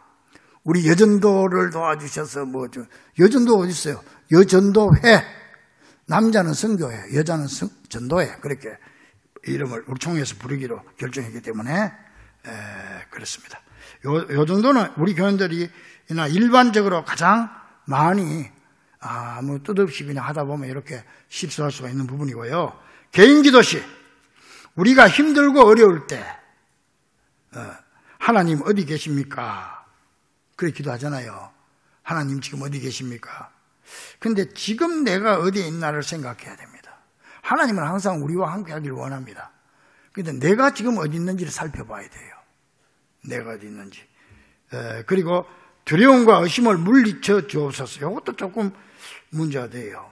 우리 여전도를 도와주셔서 여전도 어디 있어요? 여전도회. 남자는 성교회, 여자는 전도회. 그렇게 이름을 우리 총회에서 부르기로 결정했기 때문에 그렇습니다. 요 정도는 우리 교인들이나 일반적으로 가장 많이 뜻없이 그냥 하다 보면 이렇게 실수할 수가 있는 부분이고요. 개인 기도시. 우리가 힘들고 어려울 때 하나님 어디 계십니까? 그렇게 기도하잖아요. 하나님 지금 어디 계십니까? 근데 지금 내가 어디에 있나를 생각해야 됩니다. 하나님은 항상 우리와 함께 하기를 원합니다. 그런데 내가 지금 어디 있는지를 살펴봐야 돼요. 내가 어디 있는지. 그리고 두려움과 의심을 물리쳐 주옵소서. 이것도 조금 문제가 돼요.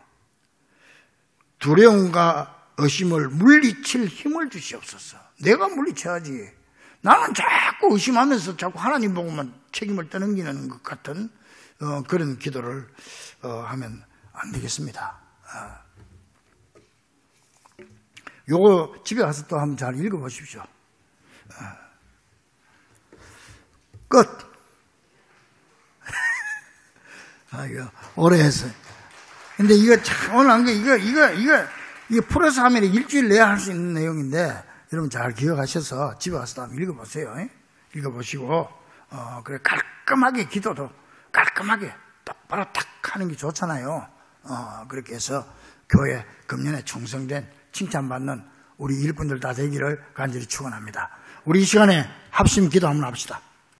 두려움과 의심을 물리칠 힘을 주시옵소서. 내가 물리쳐야지. 나는 자꾸 의심하면서 자꾸 하나님 보고만 책임을 떠넘기는 것 같은 그런 기도를 하면 안 되겠습니다. 요거 집에 가서 또 한번 잘 읽어보십시오. 끝. 이거 오래 했어요. 근데 이거 참, 오늘 한 게, 이거 풀어서 하면 일주일 내야 할 수 있는 내용인데, 여러분 잘 기억하셔서 집에 가서 한번 읽어보세요. 읽어보시고, 그래, 깔끔하게 기도도 깔끔하게 똑바로 탁 하는 게 좋잖아요. 그렇게 해서 교회 금년에 충성된 칭찬받는 우리 일꾼들 다 되기를 간절히 축원합니다. 우리 이 시간에 합심 기도 한번 합시다.